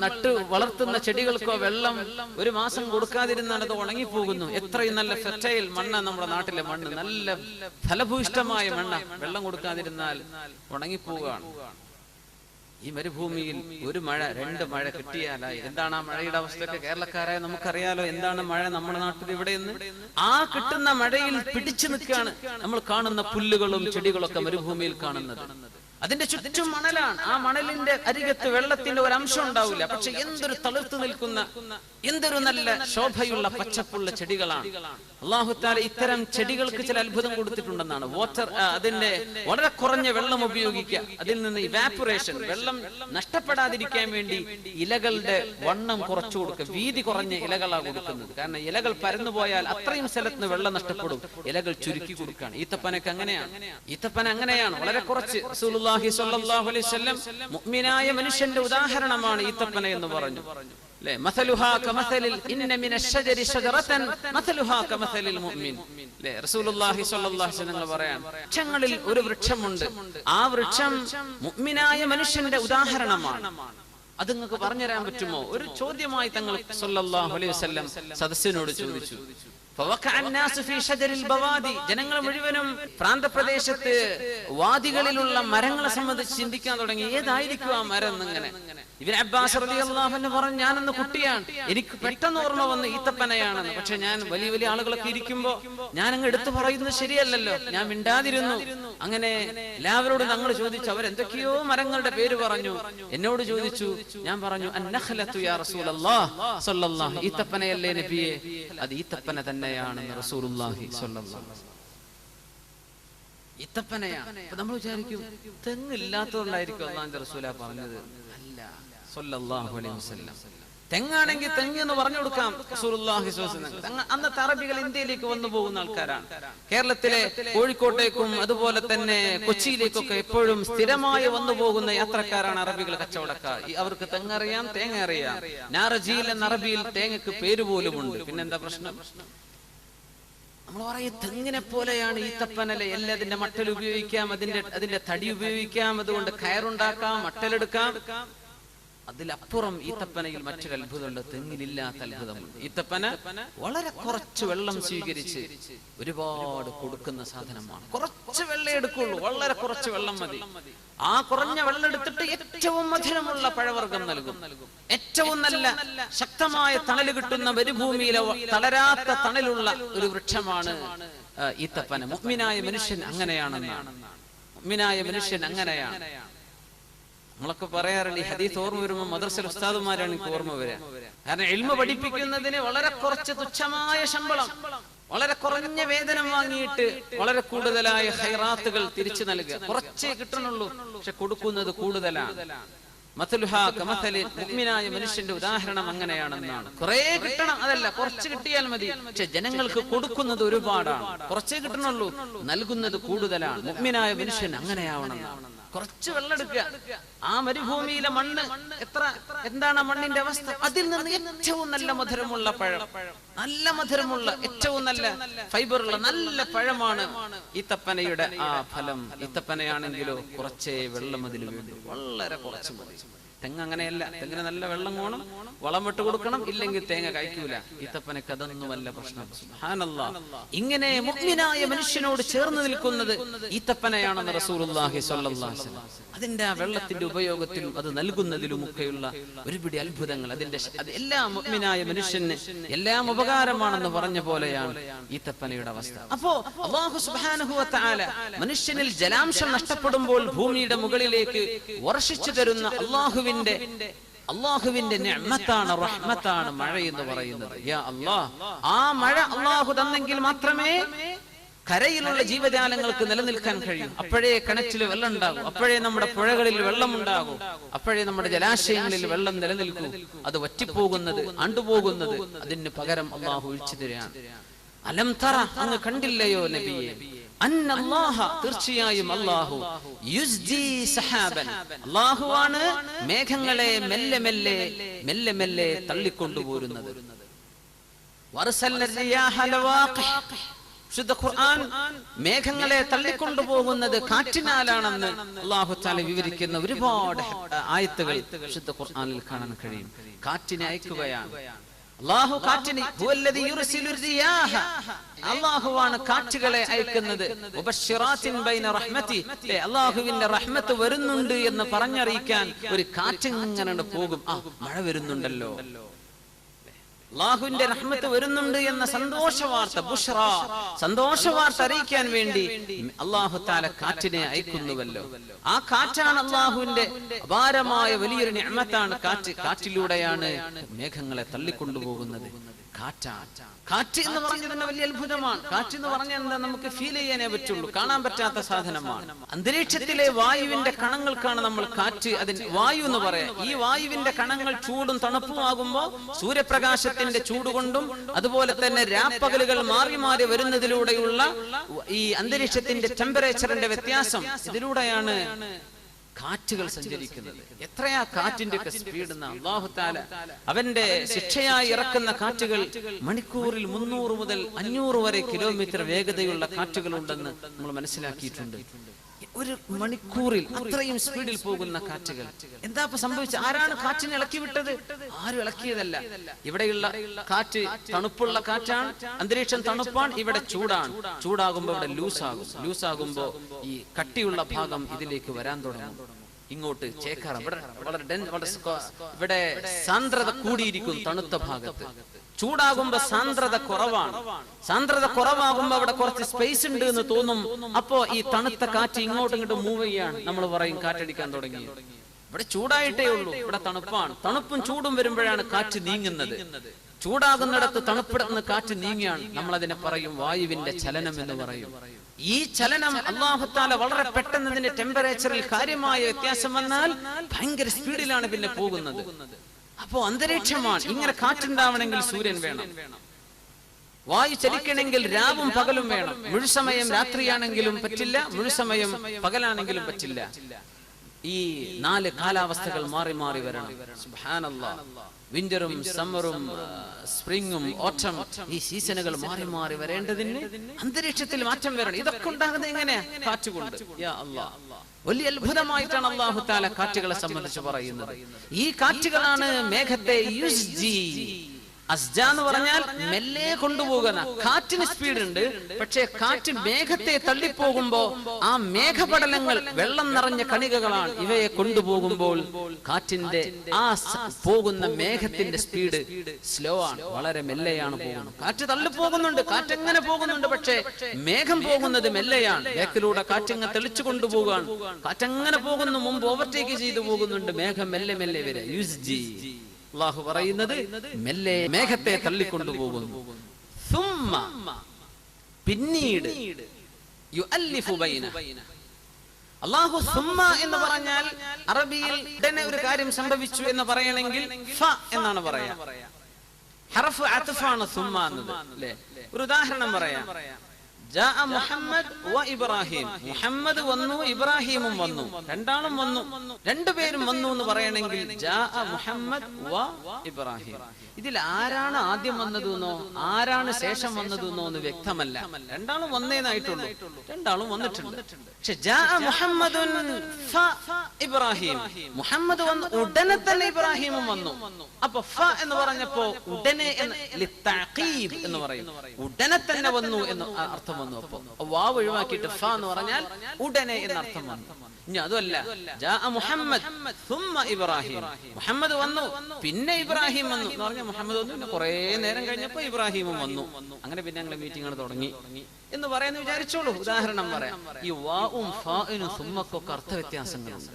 നട്ട് വളർത്തുന്ന ചെടികൾക്കോ വെള്ളം ഒരു മാസം കൊടുക്കാതിരുന്നാൽ അത് ഉണങ്ങിപ്പോകുന്നു. എത്രയും നല്ല ഫെർട്ടൈൽ മണ്ണ നമ്മുടെ നാട്ടിലെ മണ്ണ്, നല്ല ഫലഭൂയിഷ്ടമായ മണ്ണ. വെള്ളം കൊടുക്കാതിരുന്നാൽ ഉണങ്ങിപ്പോവുകയാണ്. ഈ മരുഭൂമിയിൽ ഒരു മഴ, 2 മഴ കിട്ടിയാലായി. എന്താണ് ആ മഴയുടെ അവസ്ഥയൊക്കെ? കേരളക്കാരായ നമുക്കറിയാലോ എന്താണ് മഴ നമ്മുടെ നാട്ടിൽ ഇവിടെയെന്ന്. ആ കിട്ടുന്ന മഴയിൽ പിടിച്ചു നിൽക്കുകയാണ് നമ്മൾ കാണുന്ന പുല്ലുകളും ചെടികളൊക്കെ മരുഭൂമിയിൽ കാണുന്നത്. അതിന്റെ ചുറ്റും മണലാണ്. ആ മണലിന്റെ അരികത്ത് വെള്ളത്തിന്റെ ഒരു അംശം ഉണ്ടാവില്ല. പക്ഷെ എന്തൊരു തളിർത്തു നിൽക്കുന്ന, എന്തൊരു നല്ല ശോഭയുള്ള പച്ചപ്പുള്ള ചെടികളാണ്. അല്ലാഹു തആല ഇത്തരം ചെടികൾക്ക് ചില അത്ഭുതം കൊടുത്തിട്ടുണ്ടെന്നാണ്. അതിന്റെ വളരെ കുറഞ്ഞ വെള്ളം ഉപയോഗിക്കുക, അതിൽ നിന്ന് ഇവാപറേഷൻ, വെള്ളം നഷ്ടപ്പെടാതിരിക്കാൻ വേണ്ടി ഇലകളുടെ വണ്ണം കുറച്ചു കൊടുക്കുക. വീതി കുറഞ്ഞ ഇലകളാണ് കൊടുക്കുന്നത്. കാരണം ഇലകൾ പരന്നു പോയാൽ അത്രയും സ്ഥലത്ത് വെള്ളം നഷ്ടപ്പെടും. ഇലകൾ ചുരുക്കി കൊടുക്കുകയാണ്. ഈത്തപ്പനക്ക് അങ്ങനെയാണ്, വളരെ കുറച്ച്. റസൂലുള്ളാഹി സ്വല്ലല്ലാഹു അലൈഹി വസല്ലം മുഅ്മിനായ മനുഷ്യന്റെ ഉദാഹരണമാണ് ഈത്തപ്പന എന്ന് പറഞ്ഞു. മസലുഹാ കമസലിൽ ഇന്ന മിനശ് ശജരി ശജറതൻ മസലുഹാ കമസലിൽ മുഅ്മിൻ. റസൂലുള്ളാഹി സ്വല്ലല്ലാഹു അലൈഹി വസല്ലം പറയാണ്, വൃക്ഷങ്ങളിൽ ഒരു വൃക്ഷമുണ്ട്, ആ വൃക്ഷം മുഅ്മിനായ മനുഷ്യന്റെ ഉദാഹരണമാണ്. അത് നിങ്ങൾക്ക് പറഞ്ഞു തരാൻ പറ്റുമോ? ഒരു ചോദ്യമായി തങ്ങൾ സ്വല്ലല്ലാഹു അലൈഹി വസല്ലം സദസ്യനോട് ചോദിച്ചു. ജനങ്ങൾ മുഴുവനും പ്രാന്തപ്രദേശത്ത് വാദികളിലുള്ള മരങ്ങളെ സംബന്ധിച്ച് ചിന്തിക്കാൻ തുടങ്ങി. ഏതായിരിക്കും ആ മരം എന്നിങ്ങനെ. ഇബ്നു അബ്ബാസ് റളിയല്ലാഹു അൻഹു പറഞ്ഞു, ഞാനന്ന് കുട്ടിയാണ്, എനിക്ക് പെട്ടെന്ന് ഓർമ്മ വന്നു ഈത്തപ്പനയാണെന്ന്. പക്ഷെ ഞാൻ വലിയ ആളുകളൊക്കെ ഇരിക്കുമ്പോ ഞാൻ അങ്ങ് എടുത്തു പറയുന്നത് ശരിയല്ലല്ലോ, ഞാൻ മിണ്ടാതിരുന്നു. അങ്ങനെ എല്ലാവരോടും ഞങ്ങൾ ചോദിച്ചു. അവരെന്തൊക്കെയോ മരങ്ങളുടെ പേര് പറഞ്ഞു. എന്നോട് ചോദിച്ചു. ഞാൻ പറഞ്ഞു, അന്നഖലത്തു യാ റസൂലല്ലാഹ് സ്വല്ലല്ലാഹു, ഈത്തപ്പനയല്ലേ നബിയെ? അത് ഈത്തപ്പന തന്നെയാണെന്ന് റസൂലുള്ളാഹി സ്വല്ലല്ലാഹു അലൈഹി വസല്ലം. ഈത്തപ്പനയാണ്. അപ്പൊ നമ്മൾ വിചാരിക്കും തെങ്ങില്ലാത്തതുകൊണ്ടായിരിക്കും അല്ലാഹുവിന്റെ റസൂലാ പറഞ്ഞത്. അല്ല, സ്വല്ലല്ലാഹു അലൈഹി വസല്ലം. തെങ്ങാണെങ്കിൽ തെങ്ങ് എന്ന് പറഞ്ഞു കൊടുക്കാം റസൂലുള്ളാഹി സ്വല്ലല്ലാഹു അലൈഹി വസല്ലം. അന്നത്തെ അറബികൾ ഇന്ത്യയിലേക്ക് വന്നു പോകുന്ന ആൾക്കാരാണ്. കേരളത്തിലെ കോഴിക്കോട്ടേക്കും അതുപോലെ തന്നെ കൊച്ചിയിലേക്കൊക്കെ എപ്പോഴും സ്ഥിരമായി വന്നു പോകുന്ന യാത്രക്കാരാണ് അറബികൾ, കച്ചവടക്കാർ. അവർക്ക് തെങ്ങറിയാം, തേങ്ങ അറിയാം. നാറജീൽ എന്ന അറബിയിൽ തേങ്ങക്ക് പേര് പോലുമുണ്ട്. പിന്നെന്താ പ്രശ്നം? നമ്മൾ പറയും തെങ്ങിനെ പോലെയാണ് ഈത്തപ്പനലെ. എല്ലാതിന്റെ മട്ടൽ ഉപയോഗിക്കാം, അതിന്റെ തടി ഉപയോഗിക്കാം, അതുകൊണ്ട് കയറുണ്ടാക്കാം, മട്ടലെടുക്കാം. അതിലപ്പുറം ഈത്തപ്പനയിൽ മറ്റൊരു അത്ഭുതമുണ്ട്, തെങ്ങിലില്ലാത്ത അത്ഭുതമുണ്ട്. ഈത്തപ്പന വളരെ കുറച്ച് വെള്ളം സ്വീകരിച്ച് ഒരുപാട് കൊടുക്കുന്ന സാധനമാണ്. കുറച്ച് വെള്ളം എടുക്കുള്ളൂ, വളരെ കുറച്ച് വെള്ളം മതി. ആ കുറഞ്ഞ വെള്ളം എടുത്തിട്ട് ഏറ്റവും മധുരമുള്ള പഴവർഗം നൽകും. ഏറ്റവും നല്ല ശക്തമായ തണല് കിട്ടുന്ന മരുഭൂമിയിലെ തളരാത്ത തണലുള്ള ഒരു വൃക്ഷമാണ് ഈത്തപ്പന. മുഅ്മിനായ മനുഷ്യൻ അങ്ങനെയാണെന്നാണ്. മുഅ്മിനായ മനുഷ്യൻ അങ്ങനെയാണ്. നമ്മളൊക്കെ പറയാറുണ്ട്, ഈ ഹദീസ് ഓർമ്മ വരുമ്പോൾ മദ്രസയിൽ ഉസ്താദുമാരാണ് എനിക്ക് ഓർമ്മ വരിക. കാരണം ഇൽമ പഠിപ്പിക്കുന്നതിന് വളരെ കുറച്ച് തുച്ഛമായ ശമ്പളം, വളരെ കുറഞ്ഞ വേതനം വാങ്ങിയിട്ട് വളരെ കൂടുതലായ ഖൈറാത്തുകൾ തിരിച്ചു നൽകുക. കുറച്ചേ കിട്ടണുള്ളൂ, പക്ഷെ കൊടുക്കുന്നത് കൂടുതലാണ്. മുഅ്മിനായ മനുഷ്യന്റെ ഉദാഹരണം അങ്ങനെയാണെന്നാണ്. കുറെ കിട്ടണം, അതല്ല, കുറച്ച് കിട്ടിയാൽ മതി. പക്ഷെ ജനങ്ങൾക്ക് കൊടുക്കുന്നത് ഒരുപാടാണ്. കുറച്ചേ കിട്ടണുള്ളൂ, നൽകുന്നത് കൂടുതലാണ്. മുഅ്മിനായ മനുഷ്യൻ അങ്ങനെയാവണമെന്നാണ്. കുറച്ച് വെള്ളം എടുക്കുക. ആ മരുഭൂമിയിലെ മണ്ണ് എന്താണ് ആ മണ്ണിന്റെ അവസ്ഥ? അതിൽ നിന്ന് ഏറ്റവും നല്ല മധുരമുള്ള പഴം, നല്ല മധുരമുള്ള ഏറ്റവും നല്ല ഫൈബറുള്ള നല്ല പഴമാണ് ഈത്തപ്പനയുടെ ആ ഫലം. ഈത്തപ്പനയാണെങ്കിലോ കുറച്ചേ വെള്ളം അതിൽ വേണ്ടു, വളരെ കുറച്ച് മതി. തെങ്ങ് അങ്ങനെയല്ല. തെങ്ങിന് നല്ല വെള്ളം വേണം, വളം ഇട്ട് കൊടുക്കണം, ഇല്ലെങ്കിൽ തേങ്ങ കഴിക്കൂല. ഈത്തപ്പനക്ക് അതൊന്നുമല്ല പ്രശ്നം. സുബ്ഹാനല്ലാഹ്. ഇങ്ങനെ മുഅ്മിനായ മനുഷ്യനോട് ചേർന്ന് നിൽക്കുന്നത് ഈത്തപ്പനയാണെന്ന് റസൂലുള്ളാഹി സ്വല്ലല്ലാഹു അലൈഹി വസല്ലം. അതിന്റെ ആ വെള്ളത്തിന്റെ ഉപയോഗത്തിലും അത് നൽകുന്നതിലുമൊക്കെയുള്ള ഒരുപിടി അത്ഭുതങ്ങൾ. അത് എല്ലാം മുഅ്മിനായ മനുഷ്യന് എല്ലാം ഉപകാരമാണെന്ന് പറഞ്ഞ പോലെയാണ് ഈത്തപ്പനയുടെ അവസ്ഥ. അപ്പോ അല്ലാഹു സുബ്ഹാനഹു വ തആല മനുഷ്യനിൽ ജലാംശം നഷ്ടപ്പെടുമ്പോൾ ഭൂമിയുടെ മുകളിലേക്ക് വർഷിച്ചു തരുന്ന അല്ലാഹുവിന്റെ നിഅമത്താണ്, റഹ്മത്താണ് മഴ എന്ന് പറയുന്നത്. യാ അല്ലാഹ്, ആ മഴ അല്ലാഹു തന്നെങ്കിൽ മാത്രമേ കരയിലുള്ള ജീവജാലങ്ങൾക്ക് നിലനിൽക്കാൻ കഴിയും. അപ്പോഴേ കിണറ്റിൽ വെള്ളം ഉണ്ടാകും, അപ്പോഴേ നമ്മുടെ പുഴകളിൽ വെള്ളം ഉണ്ടാകും, അപ്പോഴേ നമ്മുടെ ജലാശയങ്ങളിൽ വെള്ളം നിലനിൽക്കൂ. അത് വറ്റിപ്പോകുന്നത്, ആണ്ടുപോകുന്നത് അതിന് പകരം അല്ലാഹു ഒഴിച്ചു തരികയാണ്. അലം തറ, അങ്ങ് കണ്ടില്ലയോ നബിയെ, അന്നല്ലാഹ, തീർച്ചയായും അല്ലാഹു, യുസ്ജി സഹാബൻ, അല്ലാഹുവാണ് മേഘങ്ങളെ മെല്ലെ മെല്ലെ മെല്ലെ മെല്ലെ തള്ളിക്കൊണ്ടുപോരുന്നത്. വറസൽന റിയാഹ ലവാഖിഹ്, ശുദ്ധ ഖുർആൻ മേഘങ്ങളെ തള്ളിക്കൊണ്ടുപോകുന്നത് കാറ്റിനാലാണെന്ന് അല്ലാഹു തആല വിവരിക്കുന്ന ഒരുപാട് ആയത്തുകൾ ശുദ്ധ ഖുർആനിൽ കാണാൻ കഴിയും. കാറ്റിനെ അയക്കുകയാണ് അല്ലാഹു. കാറ്റിനെ ഹുവല്ലദീ യുർസിലു റിയാഹ, അല്ലാഹുവാണ് കാറ്റുകളെ അയക്കുന്നത്. മുബശ്ശിറാത്തിൻ ബൈന റഹ്മതി, അല്ലാഹുവിന്റെ റഹ്മത്ത് വരുന്നുണ്ട് എന്ന് പറഞ്ഞറിയിക്കാൻ ഒരു കാറ്റിങ്ങനെ പോകും. മഴ വരുന്നുണ്ടല്ലോ, അല്ലാഹുവിന്റെ റഹ്മത്ത് വരുന്നുണ്ട് എന്ന സന്തോഷ വാർത്ത, ബുഷ്റ, സന്തോഷ വാർത്ത അറിയിക്കാൻ വേണ്ടി അല്ലാഹു തആല കാറ്റിനെ അയക്കുന്നുവല്ലോ. ആ കാറ്റാണ് അല്ലാഹുവിന്റെ അപാരമായ വലിയൊരു നിഅമത്താണ് കാറ്റ്. കാറ്റിലൂടെയാണ് മേഘങ്ങളെ തള്ളിക്കൊണ്ടുപോകുന്നത്. കാറ്റ് എന്ന് പറഞ്ഞത് തന്നെ വലിയ അത്ഭുതമാണ്. കാറ്റ് എന്ന് പറഞ്ഞാൽ എന്താ, നമുക്ക് ഫീൽ ചെയ്യാനേ പറ്റുള്ളൂ, കാണാൻ പറ്റാത്ത സാധനമാണ്. അന്തരീക്ഷത്തിലെ വായുവിന്റെ കണങ്ങൾക്കാണ് നമ്മൾ കാറ്റ്, അതിന് വായു എന്ന് പറയാം. ഈ വായുവിന്റെ കണങ്ങൾ ചൂടും തണുപ്പുമാകുമ്പോൾ സൂര്യപ്രകാശത്തിന്റെ ചൂടുകൊണ്ടും അതുപോലെ തന്നെ രാപ്പകലുകൾ മാറി മാറി വരുന്നതിലൂടെയുള്ള ഈ അന്തരീക്ഷത്തിന്റെ ടെമ്പറേച്ചറിന്റെ വ്യത്യാസം, ഇതിലൂടെയാണ് കാറ്റുകൾ സഞ്ചരിക്കുന്നത്. എത്രയാ കാറ്റിന്റെ ഒക്കെ സ്പീഡ്! അല്ലാഹു തആല അവന്റെ ശിക്ഷയായി ഇറക്കുന്ന കാറ്റുകൾ മണിക്കൂറിൽ 300 മുതൽ 500 വരെ കിലോമീറ്റർ വേഗതയുള്ള കാറ്റുകൾ ഉണ്ടെന്ന് നമ്മൾ മനസ്സിലാക്കിയിട്ടുണ്ട്. ഒരു മണിക്കൂറിൽ അത്രയും സ്പീഡിൽ പോകുന്ന കാറ്റുകൾ. എന്താ ഇപ്പൊ സംഭവിച്ചത്? ആരാണ് കാറ്റിനെ ഇളക്കി വിട്ടത്? ആരും ഇളക്കിയതല്ല. ഇവിടെയുള്ള കാറ്റ് തണുപ്പുള്ള കാറ്റാണ്, അന്തരീക്ഷം തണുപ്പാണ്, ഇവിടെ ചൂടാണ്. ചൂടാകുമ്പോ ഇവിടെ ലൂസാകുമ്പോ ഈ കട്ടിയുള്ള ഭാഗം ഇതിലേക്ക് വരാൻ തുടങ്ങും. ഇങ്ങോട്ട് ചേക്കാറ ഇവിടെ സാന്ദ്രത കൂടിയിരിക്കും തണുത്ത ഭാഗത്ത്. ചൂടാകുമ്പോ സാന്ദ്രത കുറവാണ്. സാന്ദ്രത കുറവാകുമ്പോ അവിടെ കുറച്ച് സ്പേസ് ഉണ്ട് എന്ന് തോന്നും. അപ്പോ ഈ തണുത്ത കാറ്റ് ഇങ്ങോട്ടും ഇങ്ങോട്ടും മൂവ് ചെയ്യാണ്. നമ്മൾ പറയും കാറ്റടിക്കാൻ തുടങ്ങി. ഇവിടെ ചൂടായിട്ടേ ഉള്ളൂ, ഇവിടെ തണുപ്പാണ്. തണുപ്പും ചൂടും വരുമ്പോഴാണ് കാറ്റ് നീങ്ങുന്നത്. ചൂടാകുന്നിടത്ത് തണുപ്പിടന്ന് കാറ്റ് നീങ്ങിയാണ്. നമ്മൾ അതിനെ പറയും വായുവിന്റെ ചലനം എന്ന് പറയും. ഈ ചലനം അല്ലാഹു തആല വളരെ പെട്ടെന്ന് ഇതിന്റെ ടെമ്പറേച്ചറിൽ കാര്യമായ വ്യത്യാസം വന്നാൽ ഭയങ്കര സ്പീഡിലാണ് പിന്നെ പോകുന്നത്. അപ്പോ അന്തരീക്ഷമാണ്. ഇങ്ങനെ കാറ്റുണ്ടാവണമെങ്കിൽ സൂര്യൻ വേണം, വായു ചലിക്കണമെങ്കിൽ രാവും പകലും വേണം. മുഴുസമയം രാത്രിയാണെങ്കിലും പറ്റില്ല, മുഴുസമയം പകലാണെങ്കിലും പറ്റില്ല. ഈ 4 കാലാവസ്ഥകൾ മാറി മാറി വരണം. സുബ്ഹാനല്ലാഹ്. വിന്ററും സമ്മറും സ്പ്രിങ്ങും ഓട്ടം, ഈ സീസണുകൾ മാറി മാറി വരേണ്ടതിന് അന്തരീക്ഷത്തിൽ മാറ്റം വരണം. ഇതൊക്കെ ഉണ്ടാകുന്നത് എങ്ങനെയാ? കാറ്റുകൊണ്ട്. യാ അല്ലാഹ്, വലിയ അത്ഭുതമായിട്ടാണ് അല്ലാഹു തആല കാറ്റുകളെ സംബന്ധിച്ച് പറയുന്നത്. ഈ കാറ്റുകളാണ് മേഘത്തെ യുസ്ജി. അസ്ജ എന്ന് പറഞ്ഞാൽ മെല്ലെ കൊണ്ടുപോകുന്ന. കാറ്റിന് സ്പീഡ് ഉണ്ട്, പക്ഷേ കാറ്റ് മേഘത്തെ തള്ളിപ്പോകുമ്പോ ആ മേഘപടലങ്ങൾ വെള്ളം നിറഞ്ഞ കണികകളാണ്. ഇവയെ കൊണ്ടുപോകുമ്പോൾ കാറ്റിന്റെ ആ പോകുന്ന മേഘത്തിന്റെ സ്പീഡ് സ്ലോ ആണ്, വളരെ മെല്ലെയാണ് പോകുന്നത്. കാറ്റ് തള്ളിപ്പോകുന്നുണ്ട്, കാറ്റെങ്ങനെ പോകുന്നുണ്ട്, പക്ഷേ മേഘം പോകുന്നത് മെല്ലെയാണ്. മേഘത്തിലൂടെ കാറ്റങ്ങ് തെളിച്ചു കൊണ്ടുപോകാണ്. കാറ്റെങ്ങനെ പോകുന്നു, മുമ്പ് ഓവർടേക്ക് ചെയ്തു പോകുന്നുണ്ട്. മേഘം മെല്ലെ മെല്ലെ വരെ. യുസ്ജി, അല്ലാഹു പറയുന്നത് മെല്ലെ മേഘത്തെ തള്ളിക്കൊണ്ടുപോകുന്നു. സുമ്മ, പിന്നീട്, യുഅല്ലിഫു ബൈന. അല്ലാഹു സുമ്മ എന്ന് പറഞ്ഞാൽ അറബിയിൽ ഉടനെ ഒരു കാര്യം സംഭവിച്ചു എന്ന് പറയണമെങ്കിൽ ഫ എന്നാണ് പറയാ. ഹർഫ് അത്ഫാണ് സുമ്മ എന്നത്, അല്ലേ? ഒരു ഉദാഹരണം പറയാം. ജാഅ മുഹമ്മദ് വ ഇബ്രാഹിം. മുഹമ്മദ് വന്നു, ഇബ്രാഹിമും വന്നു. രണ്ടാളും വന്നു, രണ്ടുപേരും വന്നു എന്ന് പറയണമെങ്കിൽ ജാഅ മുഹമ്മദ് വ ഇബ്രാഹിം. ഇതിൽ ആരാണ് ആദ്യം വന്നതെന്നോ ആരാണ് ശേഷം വന്നതെന്നോ എന്ന് വ്യക്തമല്ല. രണ്ടാളും വന്നേനായിട്ടുള്ളൂ, രണ്ടാളും വന്നിട്ടുണ്ട്. പക്ഷെ ജാഅ മുഹമ്മദുൻ ഫ ഇബ്രാഹിം, മുഹമ്മദ് വന്നു ഉടനെ തന്നെ ഇബ്രാഹിമും വന്നു. അപ്പൊ ഫ എന്ന് പറഞ്ഞപ്പോ ഉടനെ ലിത്തഅഖീബ് എന്ന് പറയും. ഉടനെ തന്നെ വന്നു എന്ന് അർത്ഥം വന്നു. അപ്പൊ വാവ് ഒഴിവാക്കിയിട്ട് ഫ എന്ന് പറഞ്ഞാൽ ഉടനെ എന്ന അർത്ഥം വന്നു. ഇനി അതുമല്ല, ജാഅ മുഹമ്മദ് സുമ്മ ഇബ്രാഹിം, മുഹമ്മദ് വന്നു പിന്നെ ഇബ്രാഹിം വന്നു എന്ന് പറഞ്ഞാൽ മുഹമ്മദ് വന്നു, പിന്നെ കുറെ നേരം കഴിഞ്ഞപ്പോ ഇബ്രാഹിമും വന്നു. അങ്ങനെ പിന്നെ ഞങ്ങളെ മീറ്റിംഗ് തുടങ്ങി എന്ന് പറയാന്ന് വിചാരിച്ചോളൂ. ഉദാഹരണം പറയാം. ഈ വാവും ഫാഇനും സുമ്മക്കൊക്കെ അർത്ഥ വ്യത്യാസങ്ങളുണ്ട്.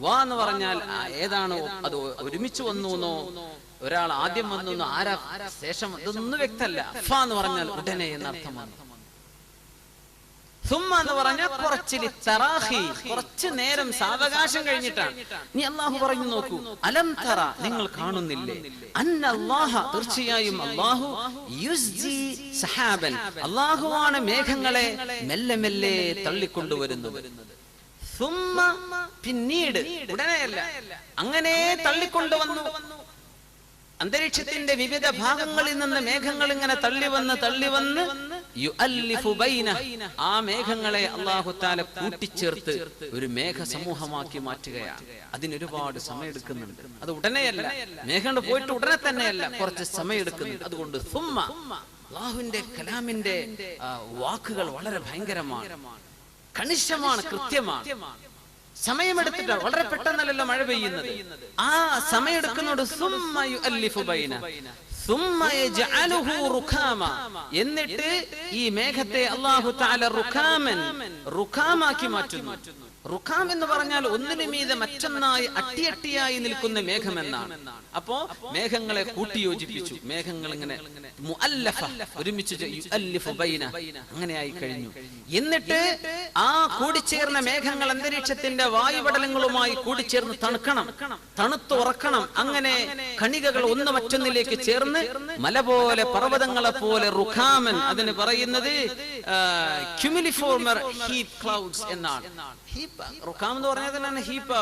വാ എന്ന് പറഞ്ഞാൽ ഏതാണോ അത് ഒരുമിച്ച് വന്നു എന്നോ ഒരാൾ ആദ്യം വന്നു എന്നോ ആരാ ശേഷം ഇതൊന്നും വ്യക്തമല്ല. ഫ എന്ന് പറഞ്ഞാൽ ഉടനെ എന്ന അർത്ഥമാണ്. സുമ്മ എന്ന് പറഞ്ഞാൽ കുറച്ച് നേരം സാവകാശം കഴിഞ്ഞിട്ടാണ്. നീ അള്ളാഹു പറഞ്ഞു നോക്കൂ, അലം തറ നിങ്ങൾ കാണുന്നില്ലേ, അന്നല്ലാഹ തീർച്ചയായും അള്ളാഹു യുസ്ജി സഹാബൻ അള്ളാഹുവാണ് മേഘങ്ങളെ മെല്ലെ മെല്ലെ തള്ളിക്കൊണ്ടുവരുന്നത്. സുമ്മ പിന്നീട്, ഉടനെയല്ല, അങ്ങനെ തള്ളിക്കൊണ്ടുവന്നു. അന്തരീക്ഷത്തിന്റെ വിവിധ ഭാഗങ്ങളിൽ നിന്ന് മേഘങ്ങൾ ഇങ്ങനെ തള്ളി വന്ന് യുഅല്ലിഫു ബൈന, ആ മേഘങ്ങളെ അല്ലാഹു തആല കൂട്ടിച്ചേർത്ത് ഒരു മേഘ സമൂഹമാക്കി മാറ്റുകയാണ്. അതിനൊരുപാട് സമയം എടുക്കുന്നുണ്ട്. അത് ഉടനെയല്ല, മേഘങ്ങൾ പോയിട്ട് ഉടനെ തന്നെയല്ല, കുറച്ച് സമയം എടുക്കുന്നുണ്ട്. അതുകൊണ്ട് സുമ്മ, അല്ലാഹുവിന്റെ കലാമിന്റെ വാക്കുകൾ വളരെ ഭയങ്കരമാണ്, കണിശമാണ്, കൃത്യമാണ്. സമയമെടുത്തിട്ട് വളരെ പെട്ടെന്നല്ലല്ലോ മഴ പെയ്യുന്നത്. ആ സമയെടുക്കുന്നോട് സുമ്മ യുഅല്ലിഫു ബൈന സുമ്മ യജ്അലുഹു റുഖാമ, എന്നിട്ട് ഈ മേഘത്തെ അല്ലാഹു തആല റുഖാമാക്കി മാറ്റുന്നു. റുഖാം എന്ന് പറഞ്ഞാൽ ഒന്നിനു മീതെ മറ്റൊന്നായി അട്ടിയട്ടിയായി നിൽക്കുന്ന മേഘം എന്നാണ്. അപ്പോ മേഘങ്ങളെ കൂട്ടിയോജിപ്പിച്ചു. മേഘങ്ങൾ ഇങ്ങനെ മുഅല്ലഫ, ഒരുമിച്ച് യുഅല്ലിഫു ബൈന, അങ്ങനെയായി കഴിഞ്ഞു. എന്നിട്ട് ആ കൂടിച്ചേർന്ന മേഘങ്ങൾ അന്തരീക്ഷത്തിന്റെ വായുപടലങ്ങളുമായി കൂടിച്ചേർന്ന് തണുത്തുറക്കണം. അങ്ങനെ കണികകൾ ഒന്ന് മറ്റൊന്നിലേക്ക് ചേർന്ന് മല പോലെ, പർവ്വതങ്ങളെ പോലെ, റുഖാമൻ, അതിന് പറയുന്നത് ക്യുമുലിഫോർമർ ഹീപ്പ് ക്ലൗഡ്സ് എന്നാണ്. റുഖാം എന്ന് പറഞ്ഞാൽ തന്നെയാണ് ഹീപ്പ്,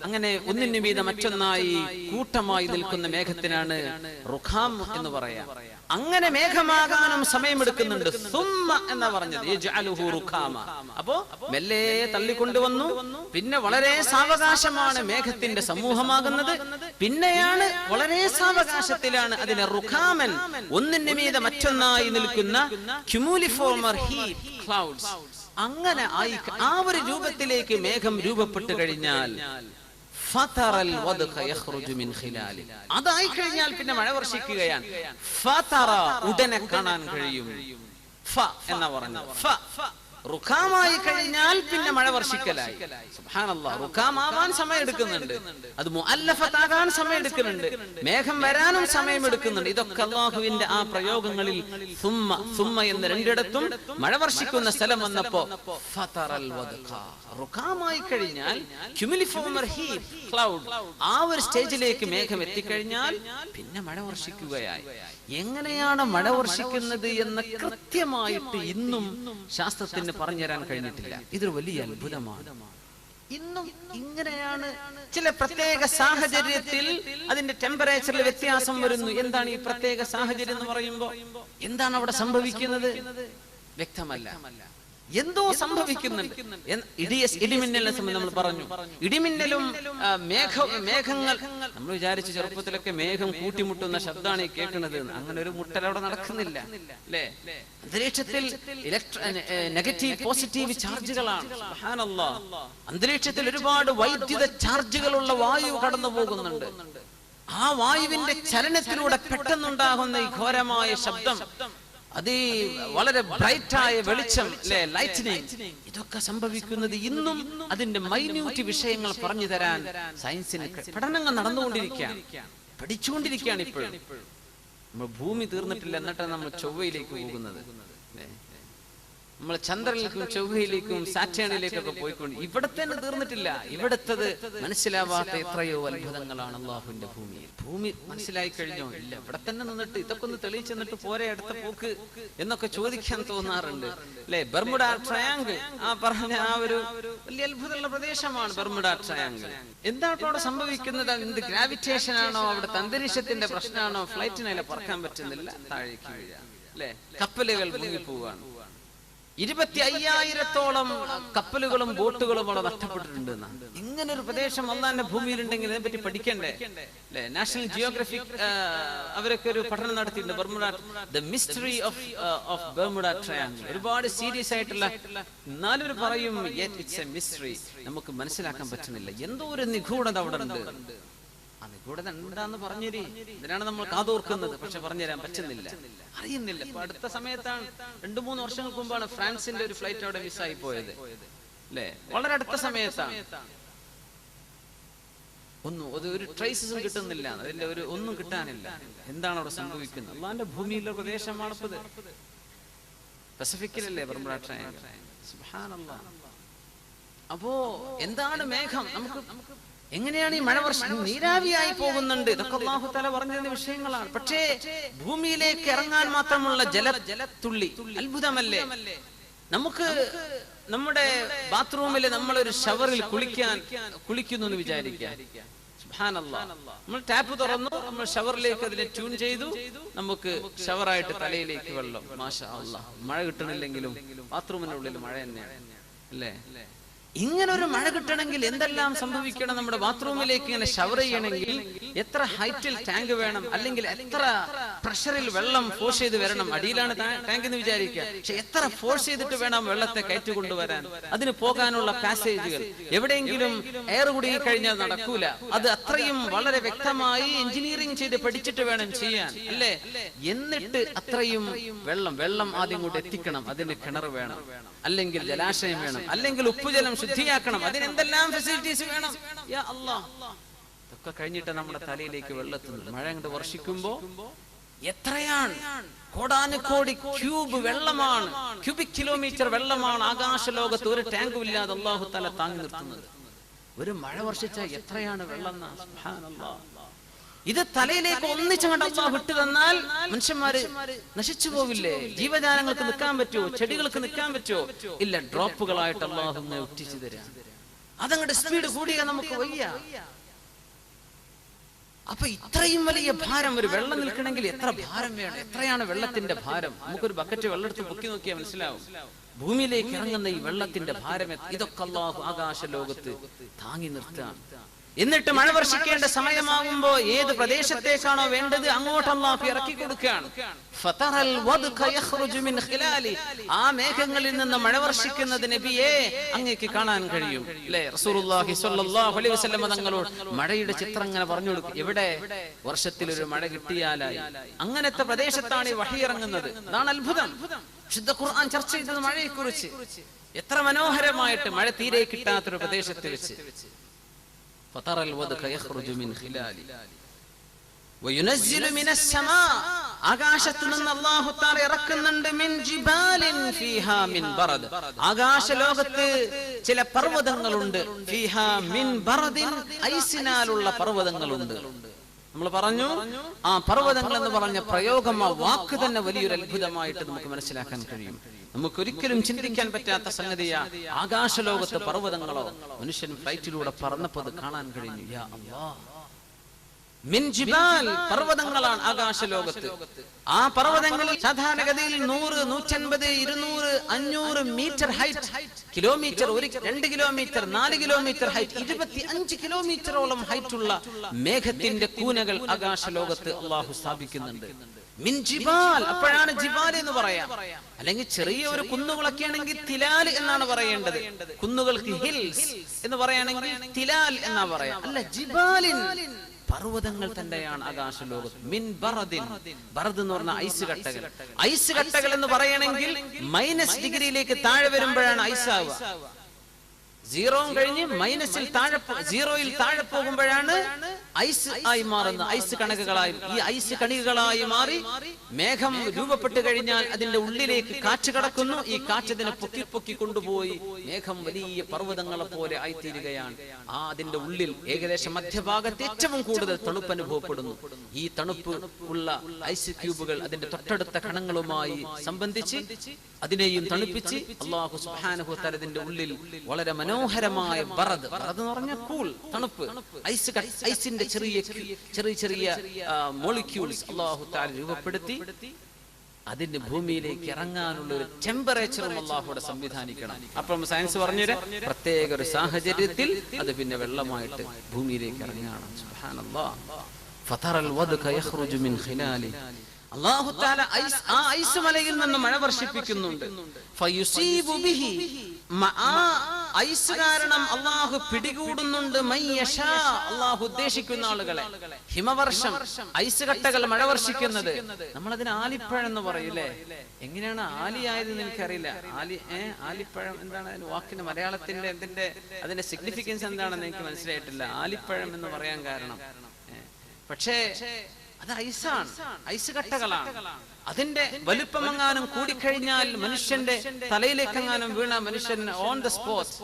അങ്ങനെ ഒന്നിനു മീതെ മറ്റൊന്നായി കൂട്ടമായി നിൽക്കുന്ന മേഘത്തിനാണ് റുഖാം എന്ന് പറയാം. അങ്ങനെ മേഘമാകാനും സമയമെടുക്കുന്നുണ്ട്. സുമ്മ എന്നാ പറഞ്ഞത്, യജ്അലുഹു റുഖാമ. അപ്പോ മെല്ലെ തള്ളിക്കൊണ്ടുവന്നു. പിന്നെ വളരെ സാവകാശമാണ് മേഘത്തിന്റെ സമൂഹമാകുന്നത്. പിന്നെയാണ് വളരെ സാവകാശത്തിലാണ് അതിനെ റുഖാമൻ, ഒന്നിനു മീതെ മറ്റൊന്നായി നിൽക്കുന്ന ക്യുമുലിഫോർമർ ഹീപ്പ് ക്ലൗഡ്സ്, അങ്ങനെ ആ ഒരു രൂപത്തിലേക്ക് മേഘം രൂപപ്പെട്ടു കഴിഞ്ഞാൽ അതായി കഴിഞ്ഞാൽ പിന്നെ മഴ വർഷിക്കുകയാണ്. ഉടനെ കാണാൻ കഴിയും. എന്നാ പറഞ്ഞത്, റുഖാമായി കഴിഞ്ഞാൽ പിന്നെ മഴ വർഷിക്കലായി. സുബ്ഹാനല്ലാഹ്, റുഖാമാവാൻ സമയം എടുക്കുന്നുണ്ട്, അത് മുഅല്ലഫത്താകാൻ സമയം എടുക്കുന്നുണ്ട്, മേഘം വരാനും സമയം എടുക്കുന്നുണ്ട്. ഇതൊക്കെ അല്ലാഹുവിന്റെ ആ പ്രയോഗങ്ങളിൽ സുമ്മ എന്ന് രണ്ടിടത്തും മഴ വർഷിക്കുന്ന സ്ഥലം വന്നപ്പോ ഫതറൽ വദ്ഖ, റുഖാമായി കഴിഞ്ഞാൽ ക്യുമുലിഫോർമർ ഹീപ്പ് ക്ലൗഡ്, ആ ഒരു സ്റ്റേജിലേക്ക് മേഘം എത്തിക്കഴിഞ്ഞാൽ പിന്നെ മഴ വർഷിക്കുകയായി. എങ്ങനെയാണ് മഴ വർഷിക്കുന്നത് എന്ന് കൃത്യമായിട്ട് ഇന്നും ശാസ്ത്രത്തിന് പറഞ്ഞു തരാൻ കഴിഞ്ഞിട്ടില്ല. ഇതൊരു വലിയ അത്ഭുതമാണ്. ഇന്നും ഇങ്ങനെയാണ്. ചില പ്രത്യേക സാഹചര്യത്തിൽ അതിന്റെ ടെമ്പറേച്ചറിൽ വ്യത്യാസം വരുന്നു. എന്താണ് ഈ പ്രത്യേക സാഹചര്യം എന്ന് പറയുമ്പോൾ? എന്താണ് അവിടെ സംഭവിക്കുന്നത് വ്യക്തമല്ല. എന്തോ സംഭവിക്കുന്നുണ്ട്. ഇടിമിന്നലിനെ സംബന്ധിച്ച് നമ്മൾ പറഞ്ഞു. ഇടിമിന്നലും മേഘങ്ങൾ, നമ്മൾ വിചാരിച്ചു ചെറുപ്പത്തിലൊക്കെ മേഘം കൂട്ടിമുട്ടുന്ന ശബ്ദമാണ് ഈ കേൾക്കുന്നത്. അങ്ങനെ ഒരു മുട്ടൽ അവിടെ നടക്കുന്നില്ല, അല്ലേ? അന്തരീക്ഷത്തിൽ നെഗറ്റീവ് പോസിറ്റീവ് ചാർജുകളാണ്. സുബ്ഹാനല്ലാഹ്, അന്തരീക്ഷത്തിൽ ഒരുപാട് വൈദ്യുത ചാർജുകളുള്ള വായു കടന്നു പോകുന്നുണ്ട്. ആ വായുവിന്റെ ചലനത്തിലൂടെ പെട്ടെന്നുണ്ടാകുന്ന ഈ ഘോരമായ ശബ്ദം, അത് വളരെ ബ്രൈറ്റായ വെളിച്ചം, ലൈറ്റ്നിങ്, ഇതൊക്കെ സംഭവിക്കുന്നത് ഇന്നും അതിന്റെ മൈന്യൂട്ട് വിഷയങ്ങൾ പറഞ്ഞു തരാൻ സയൻസിന് പഠനങ്ങൾ നടന്നുകൊണ്ടിരിക്കുകയാണ്, പഠിച്ചുകൊണ്ടിരിക്കുകയാണ്. ഇപ്പോഴും നമ്മൾ ഭൂമി തീർന്നിട്ടില്ല, എന്നിട്ടാണ് നമ്മൾ ചൊവ്വയിലേക്ക് പോകുന്നത്. നമ്മൾ ചന്ദ്രനിലേക്കും ചൊവ്വയിലേക്കും സാറ്റേണിലേക്കൊക്കെ പോയിക്കൊണ്ട് ഇവിടെ തന്നെ തീർന്നിട്ടില്ല. ഇവിടുത്തത് മനസ്സിലാവാത്ത എത്രയോ അത്ഭുതങ്ങളാണ് അള്ളാഹുവിന്റെ ഭൂമിയിൽ. ഭൂമി മനസ്സിലായി കഴിഞ്ഞോ? ഇല്ല. ഇവിടെ തന്നെ നിന്നിട്ട് ഇതൊക്കെ ഒന്ന് തെളിയിച്ചെന്നിട്ട് പോരെ അടുത്ത പോക്ക് എന്നൊക്കെ ചോദിക്കാൻ തോന്നാറുണ്ട്, അല്ലെ? ബർമുഡ ട്രയാങ്കിൾ, ആ പറഞ്ഞ ആ ഒരു വലിയ അത്ഭുതമുള്ള പ്രദേശമാണ് ബർമുഡ ട്രയാങ്കിൾ. എന്താണ് അവിടെ സംഭവിക്കുന്നത്? എന്ത് ഗ്രാവിറ്റേഷൻ ആണോ? അവിടുത്തെ അന്തരീക്ഷത്തിന്റെ പ്രശ്നമാണോ? ഫ്ലൈറ്റിനെ പറക്കാൻ പറ്റുന്നില്ല, താഴേക്ക് വീഴ, അല്ലെ? കപ്പലുകൾ മുങ്ങിപ്പോവാണ്. 25,000-ഓളം കപ്പലുകളും ബോട്ടുകളും അവിടെ നഷ്ടപ്പെട്ടിട്ടുണ്ട്. ഇങ്ങനെ ഒരു പ്രദേശം അള്ളാന്റെ ഭൂമിയിലുണ്ടെങ്കിൽ ഇതിനെപ്പറ്റി പഠിക്കണ്ടേ, അല്ലെ? നാഷണൽ ജിയോഗ്രഫിക് അവരൊക്കെ ഒരു പഠനം നടത്തിയിട്ടുണ്ട്. Bermuda, the mystery of Bermuda triangle. ഒരുപാട് സീരിയസ് ആയിട്ടുള്ള, എന്നാലും പറയും ഇറ്റ്സ് എ മിസ്റ്ററി, നമുക്ക് മനസ്സിലാക്കാൻ പറ്റുന്നില്ല. എന്തോ ഒരു നിഗൂഢത അവിടെ ഉണ്ട്. ആ നിഗൂഢത എന്താന്ന് പറഞ്ഞുതരി. ഇതിനാണ് നമ്മൾ കാതോർക്കുന്നത്, പക്ഷെ പറഞ്ഞുതരാൻ പറ്റുന്നില്ല, അറിയുന്നില്ല. ഇപ്പൊ അടുത്ത സമയത്താണ്, 2-3 വർഷങ്ങൾക്ക് മുമ്പാണ് ഫ്രാൻസിന്റെ ഒരു ഫ്ലൈറ്റ് അവിടെ മിസ്സായി പോയത്, അല്ലെ? വളരെ അടുത്ത സമയത്താണ്. ഒരു ട്രേസസും കിട്ടുന്നില്ല, അതിന്റെ ഒന്നും കിട്ടാനില്ല. എന്താണ് അവിടെ സംഭവിക്കുന്നത്? അള്ളാന്റെ ഭൂമിയിലെ പ്രദേശമാണ്. പസഫിക്കിലല്ലേ ബർമുഡ ട്രയാങ്കിൾ. സുബ്ഹാനല്ലാഹ്. അപ്പോ എന്താണ് മേഘം? നമുക്ക് എങ്ങനെയാണ് ഈ മഴ വർഷം നീരാവിയായി പോകുന്നുണ്ട്? ഇതൊക്കെ അല്ലാഹു തആല പറഞ്ഞിരുന്ന വിഷയങ്ങളാണ്. പക്ഷേ ഭൂമിയിലേക്ക് ഇറങ്ങാൻ മാത്രമുള്ള ജലത്തുള്ളി അത്ഭുതമല്ലേ? നമുക്ക് നമ്മുടെ ബാത്റൂമിൽ നമ്മളൊരു ഷവറിൽ കുളിക്കുന്നു എന്ന് വിചാരിക്കാം. സുബ്ഹാനല്ലാഹ്. നമ്മൾ ടാപ്പ് തുറന്നു, നമ്മൾ ഷവറിലേക്ക് അതിനെ ട്യൂൺ ചെയ്തു, നമുക്ക് ഷവറായിട്ട് തലയിലേക്ക് വെള്ളം. മാഷാ അല്ലാഹ്. മഴ കിട്ടണില്ലെങ്കിലും ബാത്റൂമിന്റെ ഉള്ളിൽ മഴ തന്നെയാണ് അല്ലേ? ഇങ്ങനെ ഒരു മഴ കിട്ടണമെങ്കിൽ എന്തെല്ലാം സംഭവിക്കണം? നമ്മുടെ ബാത്റൂമിലേക്ക് ഇങ്ങനെ ഷവർ ചെയ്യണമെങ്കിൽ എത്ര ഹൈറ്റിൽ ടാങ്ക് വേണം, അല്ലെങ്കിൽ എത്ര പ്രഷറിൽ വെള്ളം ഫോഴ്സ് ചെയ്ത് വരണം? അടിയിലാണ് ടാങ്ക് എന്ന് വിചാരിക്കുക, പക്ഷെ എത്ര ഫോഴ്സ് ചെയ്തിട്ട് വേണം വെള്ളത്തെ കയറ്റി കൊണ്ടുവരാൻ? അതിന് പോകാനുള്ള പാസേജുകൾ എവിടെയെങ്കിലും എയർ കുടുങ്ങി കഴിഞ്ഞാൽ നടക്കൂല. അത് അത്രയും വളരെ വ്യക്തമായി എഞ്ചിനീയറിംഗ് ചെയ്ത് പഠിച്ചിട്ട് വേണം ചെയ്യാൻ അല്ലേ? എന്നിട്ട് അത്രയും വെള്ളം ആദ്യം കൊണ്ട് എത്തിക്കണം. അതിന് കിണർ വേണം, അല്ലെങ്കിൽ ജലാശയം വേണം, അല്ലെങ്കിൽ ഉപ്പുജലം ശുദ്ധിയാക്കണം. അതിനെന്തെല്ലാം ഫെസിലിറ്റീസ് വേണം? യാ അല്ലാഹ്. ഇതൊക്കെ കഴിഞ്ഞിട്ട് നമ്മുടെ തലയിലേക്ക് വെള്ളത്തുന്നത്. മഴ അങ്ങോട്ട് വർഷിക്കുമ്പോ എത്രയാണ്? കോടാനുകോടി ക്യൂബ് വെള്ളമാണ്, ക്യൂബിക് കിലോമീറ്റർ വെള്ളമാണ് ആകാശ ലോകത്ത് ഒരു ടാങ്കും ഇല്ലാതെ അല്ലാഹു തആല താങ്ങി നിർത്തുന്നത്. ഒരു മഴ വർഷിച്ചാൽ എത്രയാണ് വെള്ളം? സുബ്ഹാനല്ലാഹ്. ഇത് തലയിലേക്ക് ഒന്നിച്ചങ്ങോട്ട് അല്ലാഹു വിട്ടു തന്നാൽ മനുഷ്യന്മാര് നശിച്ചു പോവില്ലേ? ജീവജാലങ്ങൾക്ക് നിൽക്കാൻ പറ്റുമോ? ചെടികൾക്ക് നിൽക്കാൻ പറ്റുമോ? ഇല്ല. ഡ്രോപ്പുകളായിട്ട് അല്ലാഹു ഒറ്റിച്ചു തരാം. അതങ്ങോട്ട് സ്പീഡ് കൂടിയാൽ നമുക്ക് വയ്യ. അപ്പൊ ഇത്രയും വലിയ ഭാരം, ഒരു വെള്ളം നിൽക്കണമെങ്കിൽ എത്ര ഭാരം വേണം? എത്രയാണ് വെള്ളത്തിന്റെ ഭാരം? നമുക്കൊരു ബക്കറ്റ് വെള്ളം എടുത്ത് പൊക്കി നോക്കിയാൽ മനസ്സിലാവും. ഭൂമിയിലേക്ക് ഇറങ്ങുന്ന ഈ വെള്ളത്തിന്റെ ഭാരം ഇതൊക്കെ അല്ലാഹു ആകാശ ലോകത്ത് താങ്ങി നിർത്താം. എന്നിട്ട് മഴ വർഷിക്കേണ്ട സമയമാകുമ്പോ ഏത് പ്രദേശത്തേക്കാണോ വേണ്ടത് അങ്ങോട്ട് അല്ലാഹു ഇറക്കി കൊടുക്കുകയാണ്. ഫതറൽ വദ്ക യഖ്റുജു മിൻ ഖിലാലി. ആ മേഘങ്ങളിൽ നിന്ന് മഴ വർഷിക്കുന്നത് നബിയെ അങ്ങേക്ക് കാണാൻ കഴിയും അല്ലേ? റസൂലുള്ളാഹി സ്വല്ലല്ലാഹു അലൈഹി വസല്ലം തങ്ങളോട് മഴയുടെ ചിത്രം ഇങ്ങനെ പറഞ്ഞു കൊടുക്കും. എവിടെ വർഷത്തിൽ ഒരു മഴ കിട്ടിയാലായി. അങ്ങനത്തെ പ്രദേശത്താണ് ഈ വഹി ഇറങ്ങുന്നത്. അതാണ് അത്ഭുതം. വിശുദ്ധ ഖുർആൻ ചർച്ച ചെയ്തത് മഴയെക്കുറിച്ച്. എത്ര മനോഹരമായിട്ട് മഴ തീരെ കിട്ടാത്തൊരു പ്രദേശത്ത് വെച്ച് فَتَرَى الْوَدْقَ يَخْرُجُ مِنْ خِلَالِهِ وَيُنَزِّلُ مِنَ السَّمَاءِ. ആകാശത്ത് നിന്ന് അല്ലാഹു തആല ഇറക്കുന്നുണ്ട് മിൻ ജിബാലിൻ ഫീഹാ മിൻ ബറദ്. ആകാശ ലോകത്ത് ചില പർവ്വതങ്ങളുണ്ട്. ഫീഹാ മിൻ ബറദിൻ, ഐസിനാലുള്ള പർവ്വതങ്ങളുണ്ട്. നമ്മൾ പറഞ്ഞു ആ പർവ്വതങ്ങൾ എന്ന് പറഞ്ഞ പ്രയോഗം, ആ വാക്ക് തന്നെ വലിയൊരു അത്ഭുതമായിട്ട് നമുക്ക് മനസ്സിലാക്കാൻ കഴിയും. നമുക്കൊരിക്കലും ചിന്തിക്കാൻ പറ്റാത്ത സംഗതിയാ ആകാശലോകത്ത് പർവ്വതങ്ങളോ. മനുഷ്യൻ ഫ്ലൈറ്റിലൂടെ പറന്നപ്പോൾ അത് കാണാൻ കഴിഞ്ഞു. യാ അല്ലാഹ്. മിൻ ജിബാൽ, പർവ്വതങ്ങളാണ് ആകാശലോകത്ത്. ആ പർവ്വതങ്ങളിൽ സാധാരണഗതിയിൽ 100, 150, 200, 500 metre height, kilometre, 2 kilometre, 4 kilometre height, 25 കിലോമീറ്ററോളം ഹൈറ്റുള്ള മേഘത്തിന്റെ കൂനകൾ ആകാശലോകത്ത് അല്ലാഹു സ്ഥാപിക്കുന്നുണ്ട്. മിൻ ജിബാൽ. അപ്പോഴാണ് ജിബാൽ എന്ന് പറയാം. അല്ലെങ്കിൽ ചെറിയ ഒരു കുന്നുകളൊക്കെ ആണെങ്കിൽ തിലാൽ എന്നാണ് പറയേണ്ടത്. കുന്നുകൾക്ക് ഹിൽസ് എന്ന് പറയുകയാണെങ്കിൽ തിലാൽ എന്നാ പറയാം. അല്ല, ജിബാലിൻ, പർവ്വതങ്ങൾ തന്നെയാണ് ആകാശലോകത്ത്. മിൻ ബറദിൻ. ബറദ് എന്ന് പറഞ്ഞ ഐസ് കട്ടകൾ. ഐസ് കട്ടകൾ എന്ന് പറയണമെങ്കിൽ -ഡിഗ്രിയിലേക്ക് താഴെ വരുമ്പോഴാണ് ഐസാവുക. 0 കഴിഞ്ഞ് -0യിൽ താഴെ പോകുമ്പോഴാണ് ഐസ് ആയി മാറുന്ന, ഐസ് കണകുകളായി. ഈ ഐസ് കണികകളായി മാറി മേഘം രൂപപ്പെട്ട് കഴിഞ്ഞാൽ അതിന്റെ ഉള്ളിലേക്ക് കാറ്റ് കടക്കുന്നു. ഈ കാറ്റ് അതിനെ പൊക്കി കൊണ്ടുപോയി മേഘം വലിയ പർവ്വതങ്ങളെ പോലെ ആയിത്തീരുകയാണ്. അതിന്റെ ഉള്ളിൽ ഏകദേശം മധ്യഭാഗത്ത് ഏറ്റവും കൂടുതൽ തണുപ്പ് അനുഭവപ്പെടുന്നു. ഈ തണുപ്പ് ഉള്ള ഐസ് ക്യൂബുകൾ അതിന്റെ തൊട്ടടുത്ത കണങ്ങളുമായി സംബന്ധിച്ച് അതിനെയും തണുപ്പിച്ച് അല്ലാഹു സുബ്ഹാനഹു വ തആല അതിന്റെ ഉള്ളിൽ വളരെ മനോഹരമായ ബറദ് എന്ന് പറഞ്ഞ കൂൾ, തണുപ്പ്, ഐസിന്റെ ചെറിയ മോളിക്യൂൾസ് അല്ലാഹു തആല രൂപപ്പെടുത്തി അതിന്റെ ഭൂമിയിലേക്ക് ഇറങ്ങാനുള്ള ഒരു ടെമ്പറേച്ചറും അല്ലാഹുവിടെ സംവിധാനിക്കണം. അപ്പം സയൻസ് പറഞ്ഞൊരു പ്രത്യേക ഒരു സാഹചര്യത്തിൽ അത് പിന്നെ വെള്ളമായിട്ട് ഭൂമിയിലേക്ക് ഇറങ്ങുകയാണ്. സുബ്ഹാനല്ലാഹ്. ഫതറൽ വദ്ക യഖ്റുജു മിൻ ഖിലാലി. അല്ലാഹു തആല ആ ഐസ് മലയിൽ നിന്ന് മഴ വർഷിപ്പിക്കുന്നുണ്ട്. ഫയുസീബു ബിഹി, ഐസ് കാരണം അല്ലാഹു പിടികൂടുന്നുണ്ട് മയ്യശാ, അല്ലാഹു ഉദ്ദേശിക്കുന്ന ആളുകളെ. ഹിമവർഷം, ഐസ് കട്ടകൾ മഴ വർഷിക്കുന്നത്. നമ്മളതിന് ആലിപ്പഴം എന്ന് പറയൂലേ. എങ്ങനെയാണ് ആലിയായതെന്ന് എനിക്കറിയില്ല. ആലിപ്പഴം എന്താണ് അതിന് വാക്കിന് മലയാളത്തിന്റെ അതിന്റെ സിഗ്നിഫിക്കൻസ് എന്താണെന്ന് എനിക്ക് മനസ്സിലായിട്ടില്ല. ആലിപ്പഴം എന്ന് പറയാൻ കാരണം പക്ഷേ അത് ഐസാണ്, ഐസ് കട്ടകളാണ്. അതിന്റെ വലുപ്പമെങ്ങാനും കൂടിക്കഴിഞ്ഞാൽ മനുഷ്യന്റെ തലയിലേക്കെങ്ങാനും വീണ മനുഷ്യൻ ഓൺ ദ സ്പോട്ട്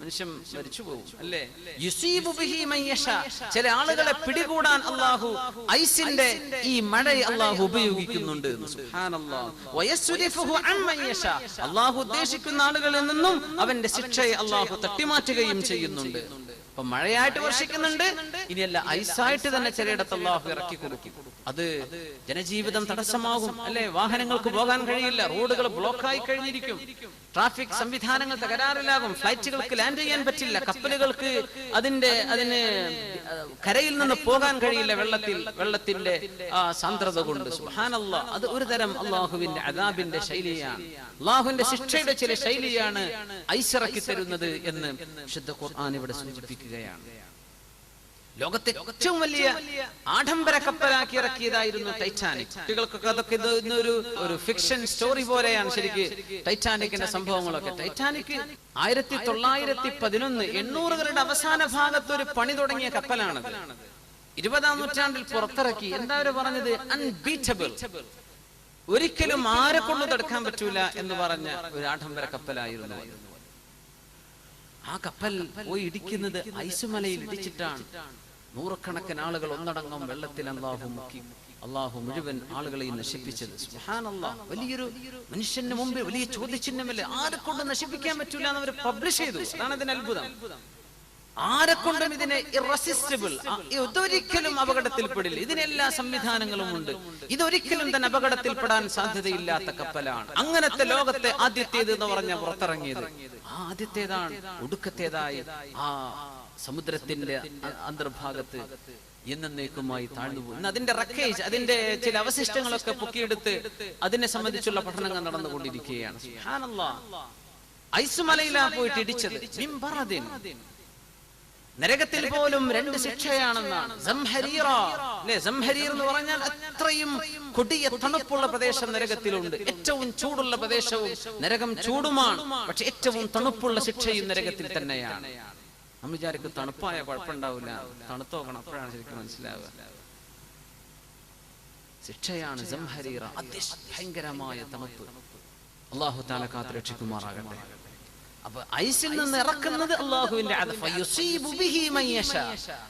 മനുഷ്യൻ മരിച്ചു പോകും, അല്ലേ? യുസീബു ബിഹി മൻ യശാ. ചില ആളുകളെ പിടികൂടാൻ അല്ലാഹു ഐസിന്റെ ഈ മഴയെ അല്ലാഹു ഉപയോഗിക്കുന്നുണ്ട്. സുബ്ഹാനല്ലാഹ്. വയസ്രിഫുഹു അമ്മൻ യശാ. അല്ലാഹു ഉദ്ദേശിക്കുന്ന ആളുകളിൽ നിന്നും അവന്റെ ശിക്ഷയെ അല്ലാഹു തട്ടിമാറ്റുകയും ചെയ്യുന്നുണ്ട്. അപ്പൊ മഴയായിട്ട് വർഷിക്കുന്നുണ്ട്, ഇനിയല്ല ഐസായിട്ട് തന്നെ ചിലയിടത്ത് അല്ലാഹു ഇറക്കി കൊടുക്കും. അത് ജനജീവിതം തടസ്സമാകും, അല്ലെ? വാഹനങ്ങൾക്ക് പോകാൻ കഴിയില്ല, റോഡുകൾ ബ്ലോക്കായി കഴിഞ്ഞിരിക്കും, ട്രാഫിക് സംവിധാനങ്ങൾ തകരാറിലാകും, ഫ്ലൈറ്റുകൾക്ക് ലാൻഡ് ചെയ്യാൻ പറ്റില്ല, കപ്പലുകൾക്ക് അതിന് കരയിൽ നിന്ന് പോകാൻ കഴിയില്ല വെള്ളത്തിന്റെ സാന്ദ്രത കൊണ്ട്. സുബ്ഹാനല്ലാഹ്. അത് ഒരു തരം അള്ളാഹുവിന്റെ അദാബിന്റെ ശൈലിയാണ്, അള്ളാഹുവിന്റെ ശിക്ഷയുടെ ചില ശൈലിയാണ് ഐസിറക്കി തരുന്നത് എന്ന് വിശുദ്ധ ഖുർആൻ ഇവിടെ സൂചിപ്പിക്കുകയാണ്. ലോകത്തെ ഏറ്റവും വലിയ ആഡംബര കപ്പലാക്കി ഇറക്കിയതായിരുന്നു ടൈറ്റാനിക്. കുട്ടികൾക്കൊക്കെ അതൊക്കെ ഒരു ഫിക്ഷൻ സ്റ്റോറി പോലെയാണ് ശരിക്ക് ടൈറ്റാനിക്കിന്റെ സംഭവങ്ങളൊക്കെ. ടൈറ്റാനിക് 1911 800കളുടെ അവസാന ഭാഗത്ത് ഒരു പണി തുടങ്ങിയ കപ്പലാണത്. 20ാം നൂറ്റാണ്ടിൽ പുറത്തിറക്കി. എന്താ അവര് പറഞ്ഞത്? അൺബീറ്റബിൾ, ഒരിക്കലും ആരെ കൊണ്ടു തടുക്കാൻ പറ്റൂല എന്ന് പറഞ്ഞ ഒരു ആഡംബര കപ്പലായിരുന്നു. ആ കപ്പൽ പോയി ഇടിക്കുന്നത് ഐസുമലയിൽ ഇടിച്ചിട്ടാണ്. നൂറുകണക്കിന് ആളുകൾ ഒന്നടങ്കം വെള്ളത്തിൽ അല്ലാഹു മുഴുവൻ ആളുകളെയും നശിപ്പിച്ചത്. സുബ്ഹാനല്ലാഹ്. വലിയൊരു മനുഷ്യന് മുമ്പിൽ വലിയ ചോദ്യചിഹ്നമല്ലേ, ആരെ കൊണ്ട് നശിപ്പിക്കാൻ പറ്റൂല എന്ന് അവർ പബ്ലിഷ് ചെയ്തു. അതാണ് ഇതിന് അത്ഭുതം. ആരെ കൊണ്ടും ഇതിനെ ഇറസിസ്റ്റബിൾ, ഇതൊരിക്കലും അപകടത്തിൽപ്പെടില്ല, ഇതിനെല്ലാ സംവിധാനങ്ങളും ഉണ്ട്, ഇതൊരിക്കലും തന്നെ അപകടത്തിൽപ്പെടാൻ സാധ്യതയില്ലാത്ത കപ്പലാണ്. അങ്ങനത്തെ ലോകത്തെ ആദ്യത്തേത് എന്ന് പറഞ്ഞ പുറത്തിറങ്ങിയത് ആദ്യത്തേതാണ്. ഒടുക്കത്തേതായി ആ സമുദ്രത്തിന്റെ അന്തർഭാഗത്ത് എന്നേക്കുമായി താഴ്ന്നുപോയി. അതിന്റെ റക്കേജ്, അതിന്റെ ചില അവശിഷ്ടങ്ങളൊക്കെ പൊക്കിയെടുത്ത് അതിനെ സംബന്ധിച്ചുള്ള പഠനങ്ങൾ നടന്നുകൊണ്ടിരിക്കുകയാണ്. സുബ്ഹാനല്ലാഹ്. ഐസുമലയിലാ പോയിട്ട് ഇടിച്ചത്. നരകത്തിൽ പോലും 2 ശിക്ഷയാണെന്നാണ്. സംഹരീർ എന്ന് പറഞ്ഞാൽ അത്രയും കൊടിയ തണുപ്പുള്ള പ്രദേശം നരകത്തിലുണ്ട്. ഏറ്റവും ചൂടുള്ള പ്രദേശവും നരകം ചൂടുമാണ്, പക്ഷെ ഏറ്റവും തണുപ്പുള്ള ശിക്ഷയും നരകത്തിൽ തന്നെയാണ്. നമ്മൾ വിചാരിക്കും തണുപ്പായ കുഴപ്പമുണ്ടാവില്ല, തണുത്ത് നോക്കണം, അപ്പോഴാണ് ശരിക്കും മനസ്സിലാവുക. ശിക്ഷയാണ് സംഹരീറ, അതിഭയങ്കരമായ തണുപ്പ്. അല്ലാഹു തആല കാത്ത് രക്ഷിക്കുമാറാകട്ടെ. അപ്പൊ ഐസിൽ നിന്ന് ഇറക്കുന്നത് അല്ലാഹുവിന്റെ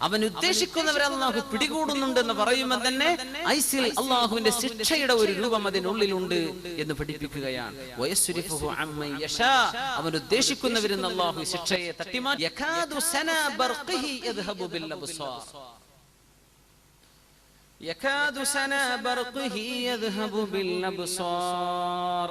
അവൻ ഉദ്ദേശിക്കുന്നവരെ അല്ലാഹു പിടികൂടുന്നുണ്ടെന്ന് പറയുമ്പോൾ തന്നെ ഐസിൽ അല്ലാഹുവിന്റെ ശിക്ഷയുടെ ഒരു രൂപം അതിനുള്ളിലുണ്ട് എന്ന് പഠിപ്പിക്കുകയാണ്. അവൻ ഉദ്ദേശിക്കുന്നവരിൽ നിന്ന് അല്ലാഹു ശിക്ഷയെ തട്ടിമാറ്റി. യകാദു സനാ ബർഖിഹി യദ്ഹബു ബിൽ അബ്സാർ. യകാദു സനാ ബർഖിഹി യദ്ഹബു ബിൽ അബ്സാർ.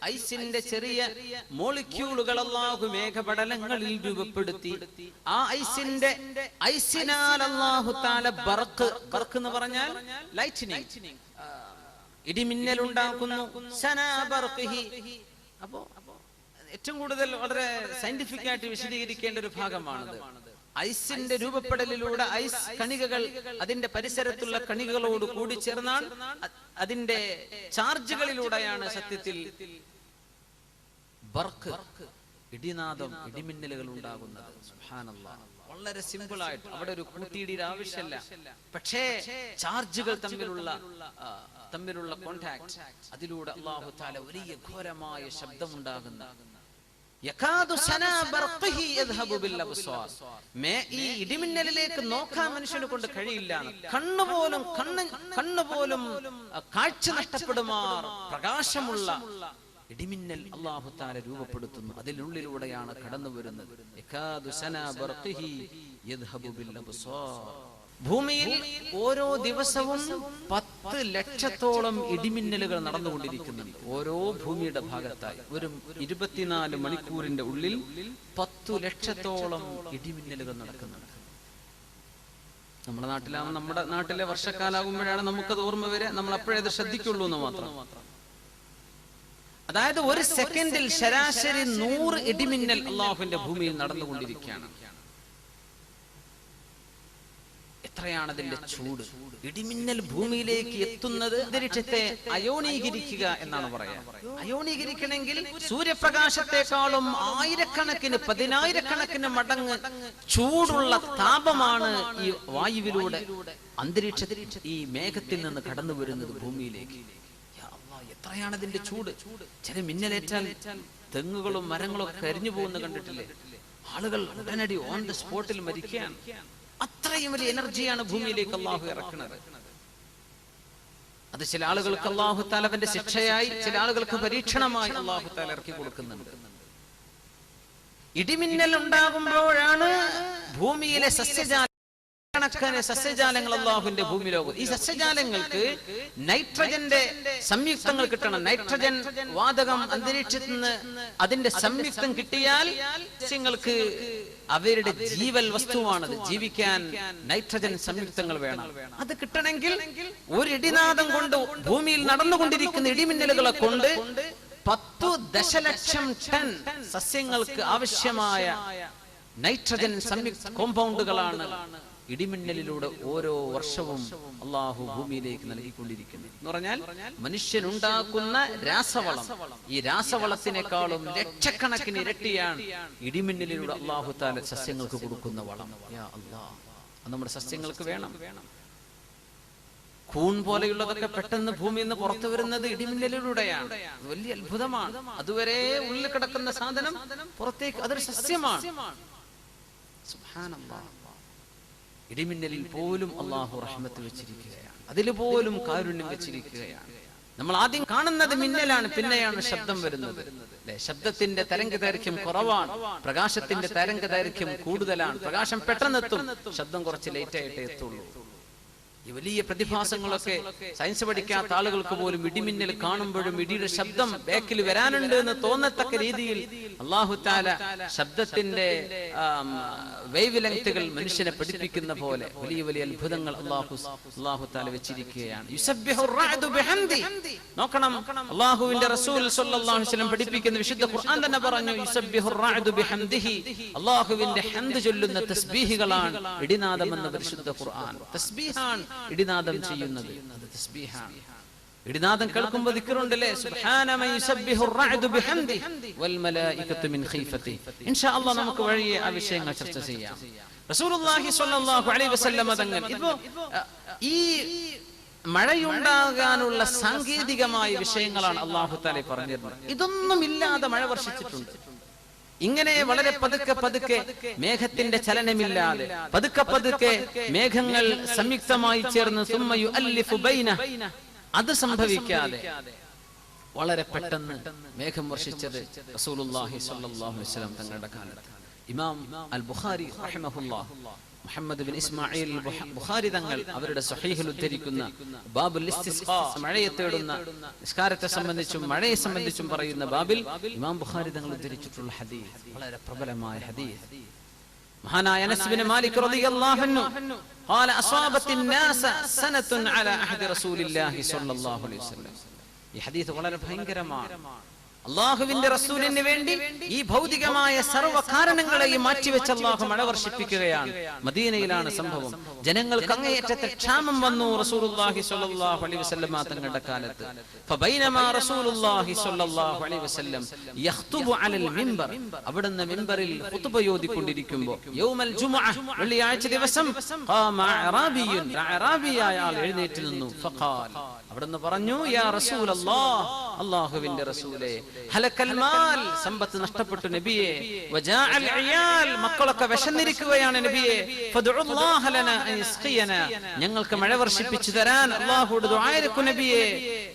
ഐസിന്റെ ചെറിയ മോളിക്യൂളുകൾ അല്ലാഹു മേഘപടലങ്ങളിൽ രൂപപ്പെടുത്തി. ആ ഐസിനാൽ അല്ലാഹു തആല ബർക്ക് എന്ന് പറഞ്ഞാൽ ലൈറ്റ്നിങ്, ഇടിമിന്നൽ ഉണ്ടാക്കുന്നു. അപ്പോ ഏറ്റവും കൂടുതൽ വളരെ സയന്റിഫിക് ആയിട്ട് വിശദീകരിക്കേണ്ട ഒരു ഭാഗമാണത്. ഐസിന്റെ രൂപപ്പെടലിലൂടെ ഐസ് കണികകൾ അതിന്റെ പരിസരത്തുള്ള കണികകളോട് കൂടി ചേർന്നാൽ അതിന്റെ ചാർജുകളിലൂടെയാണ് സത്യത്തിൽ ബർക്ക്, ഇടിനാദം, ഇടിമിന്നലുകൾ ഉണ്ടാകുന്നത്. സുബ്ഹാനല്ലാഹ്. വളരെ സിമ്പിൾ ആയിട്ട് അവിടെ ഒരു കൂട്ടിയിടിയുടെ ആവശ്യമില്ല, പക്ഷേ ചാർജുകൾ തമ്മിലുള്ള കോണ്ടാക്ട്, അതിലൂടെ അല്ലാഹു തആല വലിയ ഘോരമായ ശബ്ദമുണ്ടാകുന്ന ഈ ഇടിമിന്നലിലേക്ക് നോക്കാൻ മനുഷ്യനെ കൊണ്ട് കഴിയില്ല. കണ്ണുപോലും കാഴ്ച നഷ്ടപ്പെടുമാർ പ്രകാശമുള്ള ഇടിമിന്നൽ അല്ലാഹു തആല രൂപപ്പെടുത്തുന്നു. അതിനുള്ളിലൂടെയാണ് കടന്നു വരുന്നത്. ഭൂമിയിൽ ഓരോ ദിവസവും 10 ലക്ഷത്തോളം ഇടിമിന്നലുകൾ നടന്നുകൊണ്ടിരിക്കുന്നുണ്ട്. ഓരോ ഭൂമിയുടെ ഭാഗത്തായി ഒരു 24 മണിക്കൂറിന്റെ ഉള്ളിൽ 10 ലക്ഷത്തോളം ഇടിമിന്നലുകൾ നടക്കുന്നുണ്ട്. നമ്മുടെ നാട്ടിലെ വർഷക്കാലാകുമ്പോഴാണ് നമുക്കത് ഓർമ്മ വരെ, നമ്മൾ അപ്പോഴേ അത് ശ്രദ്ധിക്കുള്ളൂ എന്ന് മാത്രം. അതായത് ഒരു സെക്കൻഡിൽ ശരാശരി 100 ഇടിമിന്നൽ അല്ലാഹുവിന്റെ ഭൂമിയിൽ നടന്നുകൊണ്ടിരിക്കുകയാണ്. എത്രയാണ് അതിന്റെ ചൂട്. ഇടിമിന്നൽ ഭൂമിയിലേക്ക് എത്തുന്നത് അന്തരീക്ഷത്തെ അയോണീകരിക്കുക എന്നാണ് പറയാ. അയോണീകരിക്കണമെങ്കിൽ സൂര്യപ്രകാശത്തെക്കാളും ആയിരക്കണക്കിന് 10,000-കണക്കിന് മടങ്ങ് ചൂടുള്ള താപമാണ് ഈ വായുവിലൂടെ അന്തരീക്ഷത്തിൽ ഈ മേഘത്തിൽ നിന്ന് കടന്നു വരുന്നത് ഭൂമിയിലേക്ക്. എത്രയാണ് അതിന്റെ ചൂട്. ചില മിന്നലേറ്റാൽ തെങ്ങുകളും മരങ്ങളും ഒക്കെ കരിഞ്ഞു പോകുന്ന കണ്ടിട്ടില്ലേ? ആളുകൾ ഉടനടി ഓൺ ദ സ്പോട്ടിൽ മരിക്കാൻ. അത്രയും വലിയ എനർജിയാണ് ഭൂമിയിലേക്ക് അള്ളാഹു ഇറക്കുന്നത്. അത് ചില ആളുകൾക്ക് അള്ളാഹു തആലയുടെ ശിക്ഷയായി, ചില ആളുകൾക്ക് പരീക്ഷണമായി അള്ളാഹു തആല ഇറക്കി കൊടുക്കുന്നുണ്ട്. ഇടിമിന്നൽ ഉണ്ടാകുമ്പോഴാണ് ഭൂമിയിലെ സസ്യജാലങ്ങൾ അള്ളാഹുവിന്റെ ഭൂമിലോകം. ഈ സസ്യജാലങ്ങൾക്ക് നൈട്രജന്റെ സംയുക്തങ്ങൾ കിട്ടണം. നൈട്രജൻ വാതകം അന്തരീക്ഷത്തിൽ നിന്ന് അതിന്റെ സംയുക്തം കിട്ടിയാൽ സസ്യങ്ങൾക്ക് അവരുടെ ജീവൽ വസ്തുവാണത്. ജീവിക്കാൻ നൈട്രജൻ സംയുക്തങ്ങൾ വേണം. അത് കിട്ടണമെങ്കിൽ ഒരു ഇടിനാദം കൊണ്ട് ഭൂമിയിൽ നടന്നുകൊണ്ടിരിക്കുന്ന ഇടിമിന്നലുകളെ കൊണ്ട് 10 ദശലക്ഷം ടൺ സസ്യങ്ങൾക്ക് ആവശ്യമായ നൈട്രജൻ സംയുക്ത കോമ്പൗണ്ടുകളാണ് ഇടിമിന്നലിലൂടെ ഓരോ വർഷവും അള്ളാഹു ഭൂമിയിലേക്ക് നൽകിക്കൊണ്ടിരിക്കുന്നത്. എന്ന് പറഞ്ഞാൽ മനുഷ്യനുണ്ടാക്കുന്ന രാസവളം, ഈ രാസവളത്തിനേക്കാളും ലക്ഷക്കണക്കിന് ഇരട്ടിയാണ് ഇടിമിന്നലിലൂടെ അള്ളാഹു തആല സസ്യങ്ങൾക്ക് കൊടുക്കുന്ന വളം. യാ അല്ലാഹ്, അത് നമ്മുടെ സസ്യങ്ങൾക്ക് വേണം. കൂൺ പോലെയുള്ളതൊക്കെ പെട്ടെന്ന് ഭൂമിയിൽ നിന്ന് പുറത്തു വരുന്നത് ഇടിമിന്നലിലൂടെയാണ്. വലിയ അത്ഭുതമാണ്. അതുവരെ ഉള്ളിൽ കിടക്കുന്ന സാധനം പുറത്തേക്ക്, അതൊരു സസ്യമാണ്. സുബ്ഹാനല്ലാഹ്. ഇടിമിന്നലിൽ പോലും അള്ളാഹു റഹ്മത്ത് വെച്ചിരിക്കുകയാണ്. അതിൽ പോലും കാരുണ്യം വെച്ചിരിക്കുകയാണ്. നമ്മൾ ആദ്യം കാണുന്നത് മിന്നലാണ്, പിന്നെയാണ് ശബ്ദം വരുന്നത്. അല്ലെ, ശബ്ദത്തിന്റെ തരംഗദൈർഘ്യം കുറവാണ്, പ്രകാശത്തിന്റെ തരംഗദൈർഘ്യം കൂടുതലാണ്. പ്രകാശം പെട്ടെന്നെത്തും, ശബ്ദം കുറച്ച് ലേറ്റ് ആയിട്ടേ എത്തുള്ളൂ. ഈ വലിയ പ്രതിഭാസങ്ങളൊക്കെ സയൻസ് പഠിക്കാത്ത ആളുകൾക്ക് പോലും ഇടിമിന്നൽ കാണുമ്പോഴും ഇടിയുടെ ശബ്ദം ബാക്കിൽ വരാനുണ്ട് എന്ന് തോന്നത്തക്ക രീതിയിൽ അല്ലാഹു തആല ശബ്ദത്തിന്റെ വേവ് ലെങ്തുകൾ മനുഷ്യനെ പഠിപ്പിക്കുന്ന പോലെ വലിയ വലിയ അത്ഭുതങ്ങൾ അല്ലാഹു തആല വെച്ചിരിക്കുകയാണ്. യുസബ്ബിഹുർ റഅദു ബിഹംദി. നോക്കണം, അല്ലാഹുവിന്റെ റസൂൽ സ്വല്ലല്ലാഹു അലൈഹി വസല്ലം പഠിപ്പിക്കുന്ന വിശുദ്ധ ഖുർആൻ തന്നെ പറഞ്ഞു, യുസബ്ബിഹുർ റഅദു ബിഹംദിഹി. അല്ലാഹുവിന്റെ ഹംദ് ചൊല്ലുന്ന തസ്ബീഹുകളാണ് ഇടിനാദം എന്ന പരിശുദ്ധ ഖുർആൻ. തസ്ബീഹാണ് ഇടിനാദം ചെയ്യുന്നത്, അത് തസ്ബീഹാണ്. ഇടിനാദം കേൾക്കുമ്പോൾ ദിക്റുണ്ടല്ലേ, സുബ്ഹാന മൻ യുസബ്ബിഹുർ റഅദു ബിഹംദി വൽ മലായികതു മിൻ ഖീഫതി. ഇൻഷാ അല്ലാഹ് നമുക്ക് വഴിയെ ആ വിഷയങ്ങൾ ചർച്ച ചെയ്യാം. റസൂലുള്ളാഹി സ്വല്ലല്ലാഹു അലൈഹി വസല്ലം തങ്ങൾ ഇപ്പോ ഈ മഴയുണ്ടാകാനുള്ള സാങ്കേതികമായ വിഷയങ്ങളാണ് അല്ലാഹു തആല പറഞ്ഞിരുന്നത്. ഇതൊന്നും ഇല്ലാതെ മഴ വർഷിച്ചിട്ടുണ്ട്. ഇങ്ങനെ വളരെ പതുക്കെ പതുക്കെ മേഘത്തിന്റെ ചലനമില്ലാതെ പതുക്കെ പതുക്കെ മേഘങ്ങൾ സംയുക്തമായി ചേർന്ന് സുമ്മ യുഅല്ലിഫു ബൈന, അത് സംഭവിക്കാതെ വളരെ പെട്ടെന്ന് മേഘം വർഷിച്ചത് റസൂലുള്ളാഹി സ്വല്ലല്ലാഹു അലൈഹി വസല്ലം തങ്ങളുടെ കാലത്ത്. ഇമാം അൽ ബുഖാരി റഹിമഹുല്ലാഹ്, മുഹമ്മദ് ബിൻ ഇസ്മാഈൽ ബുഖാരി തങ്ങൾ അവരുടെ സ്വഹീഹിൽ ഉദ്ധരിക്കുന്ന ബാബുൽ ഇസ്തിസ്ഖാ, മഴയെ തേടുന്ന നിസ്കാരത്തെ സംബന്ധിച്ചും മഴയെ സംബന്ധിച്ചും പറയുന്ന ബാബിൽ ഇമാം ബുഖാരി തങ്ങൾ ഉദ്ധരിച്ചിട്ടുള്ള ഹദീസ് വളരെ പ്രബലമായ ഹദീസ്. മഹാനായ അനസ് ബിൻ മാലിക് റളിയല്ലാഹു അൻഹു قال اصابت الناس سنه على عهد رسول الله صلى الله عليه وسلم. ഈ ഹദീസ് വളരെ ഭയങ്കരമാണ്. അല്ലാഹുവിന്റെ റസൂലിന് വേണ്ടി ഈ ഭൗതികമായ സർവ്വ കാരണങ്ങളെയും മാറ്റിവെച്ച് അല്ലാഹു മഴ വർഷിപ്പിക്കുകയാണ്. മദീനയിലാണ് സംഭവം. ജനങ്ങൾക്ക് അങ്ങേയറ്റത്തെ ക്ഷാമം വന്നു റസൂലുള്ളാഹി സ്വല്ലല്ലാഹു അലൈഹി വസല്ലം തങ്ങളുടെ കാലത്ത്. ഫബൈനമാ റസൂലുള്ളാഹി സ്വല്ലല്ലാഹു അലൈഹി വസല്ലം യഖ്തുബു അലൽ മിമ്പർ, അവിടുന്ന് മിമ്പറിൽ ഖുതുബ ഓതിക്കൊണ്ടിരിക്കുമ്പോൾ യൗമൽ ജുമുഅ, വെള്ളിയാഴ്ച ദിവസം, ഖാമ അറാബിയുൻ, അറാബിയായ ആൾ എഴുന്നേറ്റ് നിന്നു. ഫഖാൽ, അവിടുന്ന് പറഞ്ഞു, യാ റസൂലല്ലാഹ്, അല്ലാഹുവിന്റെ റസൂലേ, ഹലക്കൽ മാൽ, സമ്പത്ത് നഷ്ടപ്പെട്ടു നബിയേ, വജാഅൽ ഇയാൽ, മക്കളൊക്കെ വിശന്നിരിക്കുകയാണ് നബിയേ, ഫദ്ഉല്ലാഹ ലനാ അൻ യസ്ഖിയനാ, ഞങ്ങൾക്ക് മഴ വർഷിപ്പിച്ചു തരാൻ അല്ലാഹുവോട് ദുആ ഇരക്കു നബിയേ.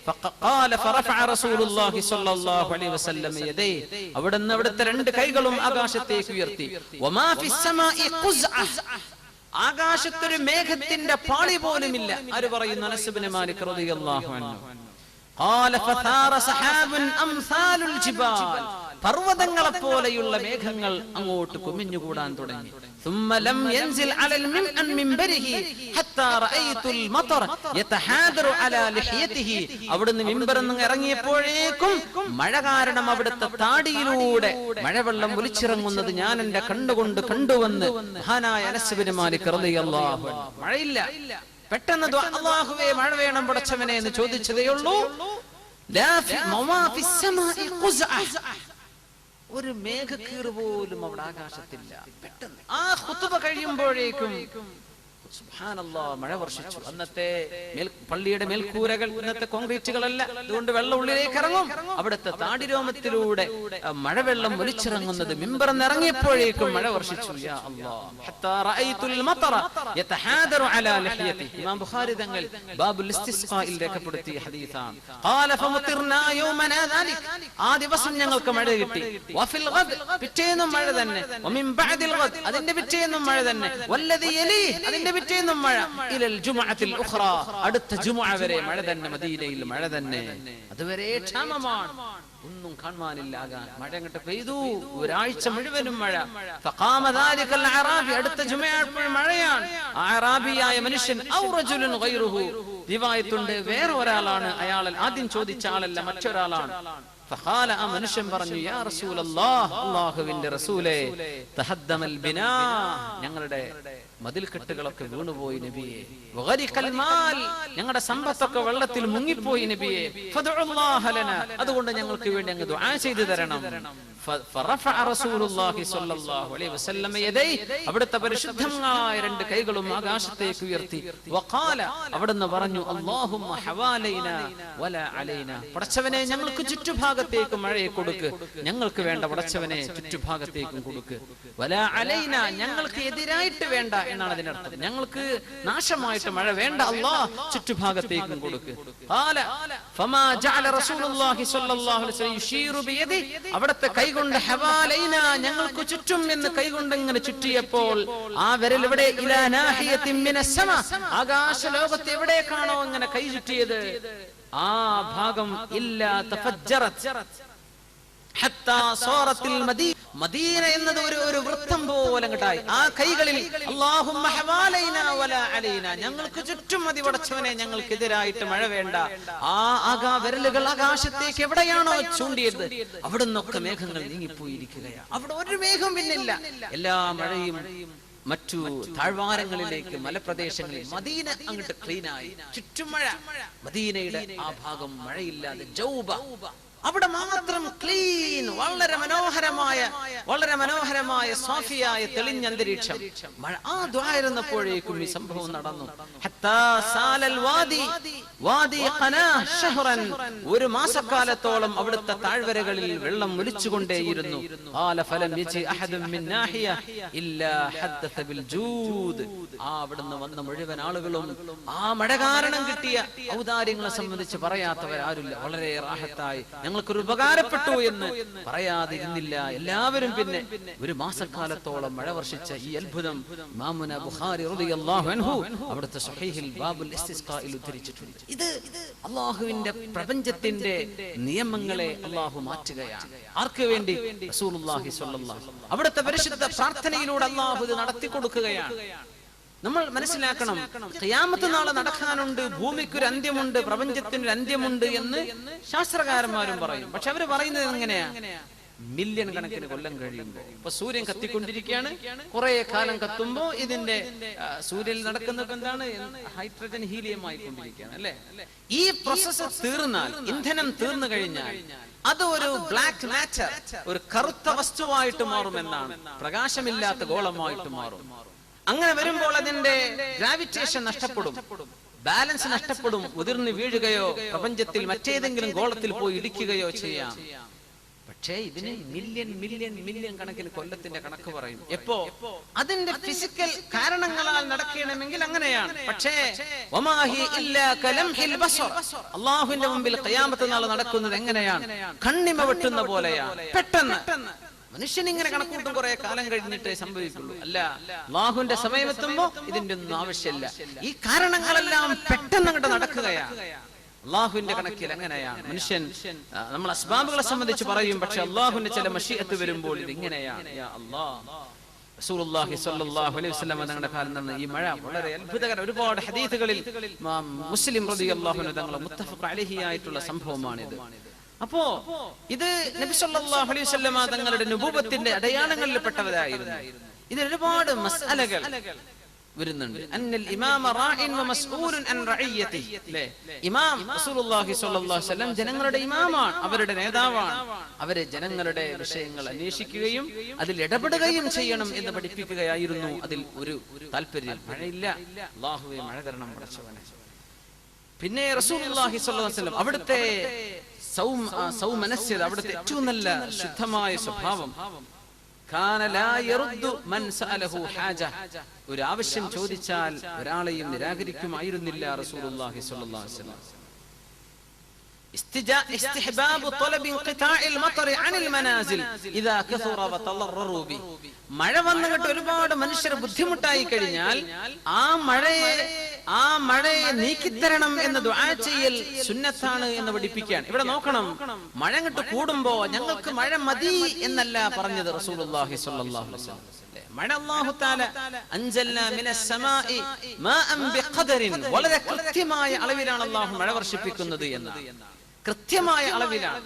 ഫഖാല ഫറഫഅ റസൂലുള്ളാഹി സ്വല്ലല്ലാഹു അലൈഹി വസല്ലം യദൈ, അവിടുന്ന് അവിടുത്തെ രണ്ട് കൈകളും ആകാശത്തേക്ക് ഉയർത്തി. വമാ ഫിസ് സമാഇ ഖുസ്അ, ആകാശത്തൊരു മേഘത്തിന്റെ പാളി പോലുമില്ല. ആര് പറയുന്നു? അനസ് ഇബ്നു മാലിക് റളിയല്ലാഹു അൻഹു. ഖാല ഫഥാറ സഹാബുൻ അംസാലുൽ ജിബാൽ, പർവ്വതങ്ങളെ പോലെയുള്ള മേഘങ്ങൾ അങ്ങോട്ട് കുമിഞ്ഞുകൂടാൻ തുടങ്ങി. ثم لم ينزل على المنبر منبره حتى رأيت المطر يتحادر على لحيته. അവിടുന്ന് മിമ്പറിൽ നിന്ന് ഇറങ്ങിയപ്പോഴേക്കും മഴ കാരണം അവിടുത്തെ താടിയിലൂടെ മഴവെള്ളം ഒലിച്ചിറങ്ങുന്നത് ഞാൻ എന്റെ കണ്ണുകൊണ്ട് കണ്ടുവന്ന് മഹാനായ അനസ് ബിൻ മാലിക് റളിയല്ലാഹു അൻഹു. മഴയില്ല. പെട്ടെന്ന് അല്ലാഹുവേ മഴ വേണം പടച്ചവനെ എന്ന് ചോദിച്ചതേയുള്ളൂ. ഒരു മേഘക്കീറ് പോലും അവിടെ ആകാശത്തില്ല. പെട്ടെന്ന് ആ ഖുതുബ കഴിയുമ്പോഴേക്കും സുബ്ഹാനല്ലാഹ് മഴ വർഷിച്ചു. അന്നത്തെ പള്ളിയുടെ മേൽക്കൂരകൾ ഇന്നത്തെ കോൺക്രീറ്റുകളല്ല, അതുകൊണ്ട് വെള്ളം ഉള്ളിലേക്ക് ഇറങ്ങും. അവിടുത്തെ താടിരോമത്തിലൂടെ മഴവെള്ളം ഒലിച്ചിറങ്ങുന്നത് മിമ്പറിൽ ഇറങ്ങിയപ്പോഴേക്കും മഴ വർഷിച്ചു. യാ അല്ലാഹ് ഹത്താ റഅയ്തുൽ മതറ യതഹാദറു അലാ ലഹിയതി. ഇമാം ബുഖാരി തങ്ങൾ ബാബുൽ ഇസ്തിസ്ഖായിൽ രേഖപ്പെടുത്തിയ ഹദീസാണ്. ഖാല ഫമുതിർനാ യൗമനാ ദാലിക്. ആ ദിവസം ഞങ്ങൾക്ക് മഴ കിട്ടി. വഫിൽ ഗദ്, പിറ്റേന്നും മഴ തന്നെ. വമിൻ ബഅദിൽ ഗദ്, അതിന്റെ പിറ്റേന്നും മഴ തന്നെ. വല്ലദി യലി, അതിന്റെ പിറ്റേന്നും മഴ. ഇലൽ ജുമുഅത്തിൽ ഉഖ്റ, അടുത്ത ജുമുഅ വരെ മഴ തന്നെ. മദീനയിൽ മഴ തന്നെ. അതുവരെ ക്ഷാമമാണ്, ഒന്നും കാണാനില്ല. മഴ അങ്ങോട്ട് പെയ്തു, ഒരാഴ്ച മുഴുവനും മഴ. ഫഖാമ ദാലികൽ അറാബി, അടുത്ത ജുമുഅ മഴയാണ്. അറാബിയായ മനുഷ്യൻ ഔ റജുലുൻ ഗൈറുഹു, റിവായത്തുണ്ട് വേറെ ഒരാളാണ്, അയാൾ ആദ്യം ചോദിച്ച ആളല്ല, മറ്റൊരാളാണ്. ഫഖാല, ആ മനുഷ്യൻ പറഞ്ഞു, യാ റസൂലല്ലാഹ്, അല്ലാഹുവിന്റെ റസൂലേ, തഹദ്ദമൽ ബിനാ, ഞങ്ങളുടെ മതിൽക്കെട്ടുകളൊക്കെ വീണുപോയി നബിയെ. വഗരിഖൽ മാൽ, ഞങ്ങളുടെ സമ്പത്തൊക്കെ വെള്ളത്തിൽ മുങ്ങിപ്പോയി നബിയെ. ഫദഉല്ലാഹ ലനാ, അതുകൊണ്ട് ഞങ്ങൾക്ക് വേണ്ടി അങ്ങ് ദുആ ചെയ്തു തരണം. ഫറഫഅ റസൂലുള്ളാഹി സ്വല്ലല്ലാഹു അലൈഹി വസല്ലം യദൈ, അവിടുത്തെ പരിശുദ്ധമായ രണ്ട് കൈകളും ആകാശത്തേക്ക് ഉയർത്തി. വഖാല, അവിടുന്ന് പറഞ്ഞു, അല്ലാഹുമ്മ ഹവാലൈനാ വലാ അലൈനാ, പടച്ചവനെ ഞങ്ങൾക്ക് ചുറ്റുഭാഗത്തേക്ക് മഴയെ കൊടുക്ക്, ഞങ്ങൾക്ക് വേണ്ട പടച്ചവനെ ചുറ്റുഭാഗത്തേക്കും കൊടുക്ക്. വലാ അലൈനാ, ഞങ്ങൾക്ക് എതിരായിട്ട് വേണ്ട എന്നാണ് അതിനർത്ഥം. ഞങ്ങൾക്ക് നാശമായിട്ട് മഴ വേണ്ട അല്ലാഹ്, ചുറ്റുഭാഗത്തേക്കും കൊടുക്ക്. ഖാല ഫമാ ജഅല റസൂലുള്ളാഹി സ്വല്ലല്ലാഹു അലൈഹി വസല്ലം യുശീറു ബിയദി, അവിടുത്തെ കൈകൊണ്ട് ഹവാലൈന, ഞങ്ങൾക്ക് ചുറ്റും എന്ന് കൈകൊണ്ട് ഇങ്ങനെ ചുറ്റിയപ്പോൾ ആ വിരൽ ഇവിടെ ഇലാ നാഹിയത്തിൻ മിനസ് സമ, ആകാശ ലോകത്ത് എവിടേക്കാണോ ഇങ്ങനെ കൈ ചുറ്റിയത് ആ ഭാഗം ഇല്ലാ തഫജ്ജറത് ഹത്താ സൂറത്തിൽ മദീന, മദീന എന്നത് ഒരു വൃത്തം പോലെ അങ്ങട്ടായി. ആ കൈകളിൽ അല്ലാഹുമ്മ ഹവാലൈനാ വലാ അലൈനാ, ഞങ്ങൾക്ക് ചുറ്റും മതി പടച്ചവനെ, ഞങ്ങൾക്കെതിരായിട്ട് മഴ വേണ്ട. ആ വിരലുകൾ ആകാശത്തേക്ക് എവിടെയാണോ ചൂണ്ടിയത് അവിടുന്നൊക്കെ മേഘങ്ങൾ നീങ്ങിപ്പോയിരിക്കുകയാണ്. അവിടെ ഒരു മേഘം പിന്നില്ല. എല്ലാ മഴയും മറ്റു താഴ്വാരങ്ങളിലേക്ക്, മലപ്രദേശങ്ങളിൽ, മദീന അങ്ങോട്ട് ക്ലീനായി, ചുറ്റും മഴ. മദീനയുടെ ആ ഭാഗം മഴയില്ലാതെ ജൗബ, അവിടെ മാത്രം ക്ലീൻ, വളരെ മനോഹരമായ സാഫിയായ തെളിഞ്ഞ അന്തരീക്ഷം. മഴ ആ ദ്വാരന്നപ്പോഴേക്കും ഈ സംഭവം നടന്നു. ഹത്താ സാലൽ വാദി വാദി ഖനാ ശഹ്റൻ, ഒരു മാസക്കാലത്തോളം അവിടുത്തെ താഴ്വരകളിൽ വെള്ളം ഒലിച്ചുകൊണ്ടേയിരുന്നു. ഖാല ഫലം യജി അഹദുൻ മിൻ നാഹിയ ഇല്ലാ ഹദ്ദസ ബിൽ ജൂദ്, ആ അവിടുന്ന് വന്ന മുഴുവൻ ആളുകളും ആ മഴ കാരണം കിട്ടിയ ഔദാര്യങ്ങളെ സംബന്ധിച്ച് പറയാത്തവരാരുമില്ല. വളരെ റാഹത്തായി ഞങ്ങൾക്കൊരു ഉപകാരപ്പെട്ടു എന്ന് പറയാതിരുന്നില്ല എല്ലാവരും. പിന്നെ ഒരു മാസക്കാലത്തോളം മഴ വർഷിച്ച ഈ അത്ഭുതം ഇമാമുന ബുഖാരി റളിയല്ലാഹു അൻഹു അവിടുത്തെ സ്വഹീഹിൽ ബാബുൽ ഇസ്തിസ്ഖായിൽ ഉദ്ധരിച്ചിട്ടുണ്ട്. ഇത് അല്ലാഹുവിന്റെ പ്രപഞ്ചത്തിന്റെ നിയമങ്ങളെ അല്ലാഹു മാറ്റുകയാണ്. ആർക്ക് വേണ്ടി? റസൂലുള്ളാഹി സ്വല്ലല്ലാഹു അലൈഹി വസല്ലം. അവിടുത്തെ പരിശുദ്ധ പ്രാർത്ഥനയിലൂടെ അല്ലാഹു ഇത് നടത്തി കൊടുക്കുകയാണ്. നമ്മൾ മനസ്സിലാക്കണം, ഖിയാമത്ത് നാളെ നടക്കാനുണ്ട്, ഭൂമിക്കൊരു അന്ത്യമുണ്ട്, പ്രപഞ്ചത്തിനൊരു അന്ത്യമുണ്ട് എന്ന് ശാസ്ത്രകാരന്മാരും പറയും. പക്ഷെ അവര് പറയുന്നത് എങ്ങനെയാ? മില്യൺ കണക്കിന് കൊല്ലം കഴിയുമ്പോൾ. ഇപ്പൊ സൂര്യൻ കത്തിക്കൊണ്ടിരിക്കുകയാണ്, കുറെ കാലം കത്തുമ്പോ ഇതിന്റെ സൂര്യനിൽ നടക്കുന്നത് എന്താണ്? ഹൈഡ്രജൻ ഹീലിയം ആയിക്കൊണ്ടിരിക്കുകയാണ്, അല്ലെ? ഈ പ്രോസസ് തീർന്നാൽ, ഇന്ധനം തീർന്നു കഴിഞ്ഞാൽ അത് ഒരു ബ്ലാക്ക് മാറ്റർ, ഒരു കറുത്ത വസ്തുവായിട്ട് മാറുമെന്നാണ്. പ്രകാശമില്ലാത്ത ഗോളമായിട്ട് മാറും. അങ്ങനെ വരുമ്പോൾ അതിന്റെ ഗ്രാവിറ്റേഷൻ നഷ്ടപ്പെടും, ബാലൻസ് നഷ്ടപ്പെടും, ഉതിർന്നു വീഴുകയോ പ്രപഞ്ചത്തിൽ മറ്റേതെങ്കിലും ഗോളത്തിൽ പോയി ഇടിക്കുകയോ ചെയ്യാം. പക്ഷേ ഇതിന് മില്യൺ കണക്കിന് കൊല്ലത്തിന്റെ കണക്ക് പറയും. എപ്പോ? അതിന്റെ ഫിസിക്കൽ കാരണങ്ങളാൽ നടക്കണമെങ്കിൽ അങ്ങനെയാണ്. പക്ഷേ അല്ലാഹുവിന്റെ മുമ്പിൽ ഖിയാമത്ത് നാൾ നടക്കുന്നത് എങ്ങനെയാണ്? കണ്ണിമ വെട്ടുന്ന പോലെയാണ്. പെട്ടെന്ന് മനുഷ്യൻ ഇങ്ങനെ കണക്കൂട്ടും, കുറെ കാലം കഴിഞ്ഞിട്ടേ സംഭവിക്കുള്ളൂ. അല്ല, അല്ലാഹുവിന്റെ സമയമെത്തുമ്പോ ഇതിന്റെ ഒന്നും ആവശ്യമില്ല. ഈ കാരണങ്ങളെല്ലാം പെട്ടെന്ന് അങ്ങോട്ട് നടക്കുകയാണ്. അള്ളാഹുവിന്റെ കണക്കിൽ അങ്ങനെയാണ്. മനുഷ്യൻ നമ്മൾ അസ്ബാബുകളെ സംബന്ധിച്ച് പറയും, പക്ഷെ അള്ളാഹുവിന്റെ ചില മശീഅത്ത് വരുമ്പോൾ ഇത് ഇങ്ങനെയാണ്. യാ അല്ലാഹ്, റസൂലുള്ളാഹി സ്വല്ലല്ലാഹു അലൈഹി വസല്ലം തങ്ങളുടെ കാലം നിന്ന് ഈ മഴ വളരെ അത്ഭുതകരം. ഒരുപാട് ഹദീസുകളിൽ മുസ്ലിം റളിയല്ലാഹു അൻഹു തങ്ങളുടെ മുത്തഫഖ് അലൈഹി ആയിട്ടുള്ള സംഭവമാണിത്. അപ്പോ ഇത് നബി സല്ലല്ലാഹു അലൈഹി വസല്ലം തങ്ങളുടെ നുബുവത്തിന്റെ അടയാളങ്ങളിൽ പെട്ടവരായിരുന്നു. ഇതിൽ ഒരുപാട് മസ്അലകൾ വരുന്നുണ്ട്. അന്നൽ ഇമാമ റാഇൻ വ മസ്ഊലുൻ അൻ റഇയതിഹി. ഇമാം റസൂലുള്ളാഹി സ്വല്ലല്ലാഹു അലൈഹി വസല്ലം ജനങ്ങളുടെ ഇമാമാണ്, അവരുടെ നേതാവാണ്. അവരെ ജനങ്ങളുടെ വിഷയങ്ങൾ അന്വേഷിക്കുകയും അതിൽ ഇടപെടുകയും ചെയ്യണം എന്ന് പഠിപ്പിക്കുകയായിരുന്നു അതിൽ ഒരു താല്പര്യം. മഴയില്ല, അല്ലാഹുവേ മഴ തരണം പടച്ചവനെ. പിന്നെ റസൂലുള്ളാഹി സ്വല്ലല്ലാഹു അലൈഹി വസല്ലം അവിടുത്തെ സൗമനസ്യത, അവിടുത്തെ ഏറ്റവും നല്ല ശുദ്ധമായ സ്വഭാവം, ഒരു ആവശ്യം ചോദിച്ചാൽ ഒരാളെയും നിരാകരിക്കുമായിരുന്നില്ല റസൂലുള്ളാഹി സ്വല്ലല്ലാഹു അലൈഹി വസല്ലം. استحباب طلب انقطاع المطر عن المنازل اذا كثر وتضرروا به. മഴ വന്നിട്ട് ഒരുപാട് മനുഷ്യർ ബുദ്ധിമുട്ടായി കഴിഞ്ഞാൽ ആ മഴയെ നീക്കിത്തരണം എന്ന് ദുആ ചെയ്യൽ സുന്നത്താണ് എന്ന് പഠിപ്പിക്കുകയാണ്. ഇവിടെ നോക്കണം, മഴ അങ്ങോട്ട് കൂടുമ്പോ ഞങ്ങൾക്ക് മഴ മതി എന്നല്ല പറഞ്ഞത് റസൂലുള്ളാഹി സ്വല്ലല്ലാഹു അലൈഹി വസല്ലം. മഴ അല്ലാഹു തആല അൻസൽനാ മിനസ് സമാഇ മാഅൻ ബിഖദരിൻ, വളരെ കൃത്യമായ അളവിലാണ് അല്ലാഹു മഴ വർഷിപ്പിക്കുന്നത് എന്ന്. കൃത്യമായ അളവിലാണ്.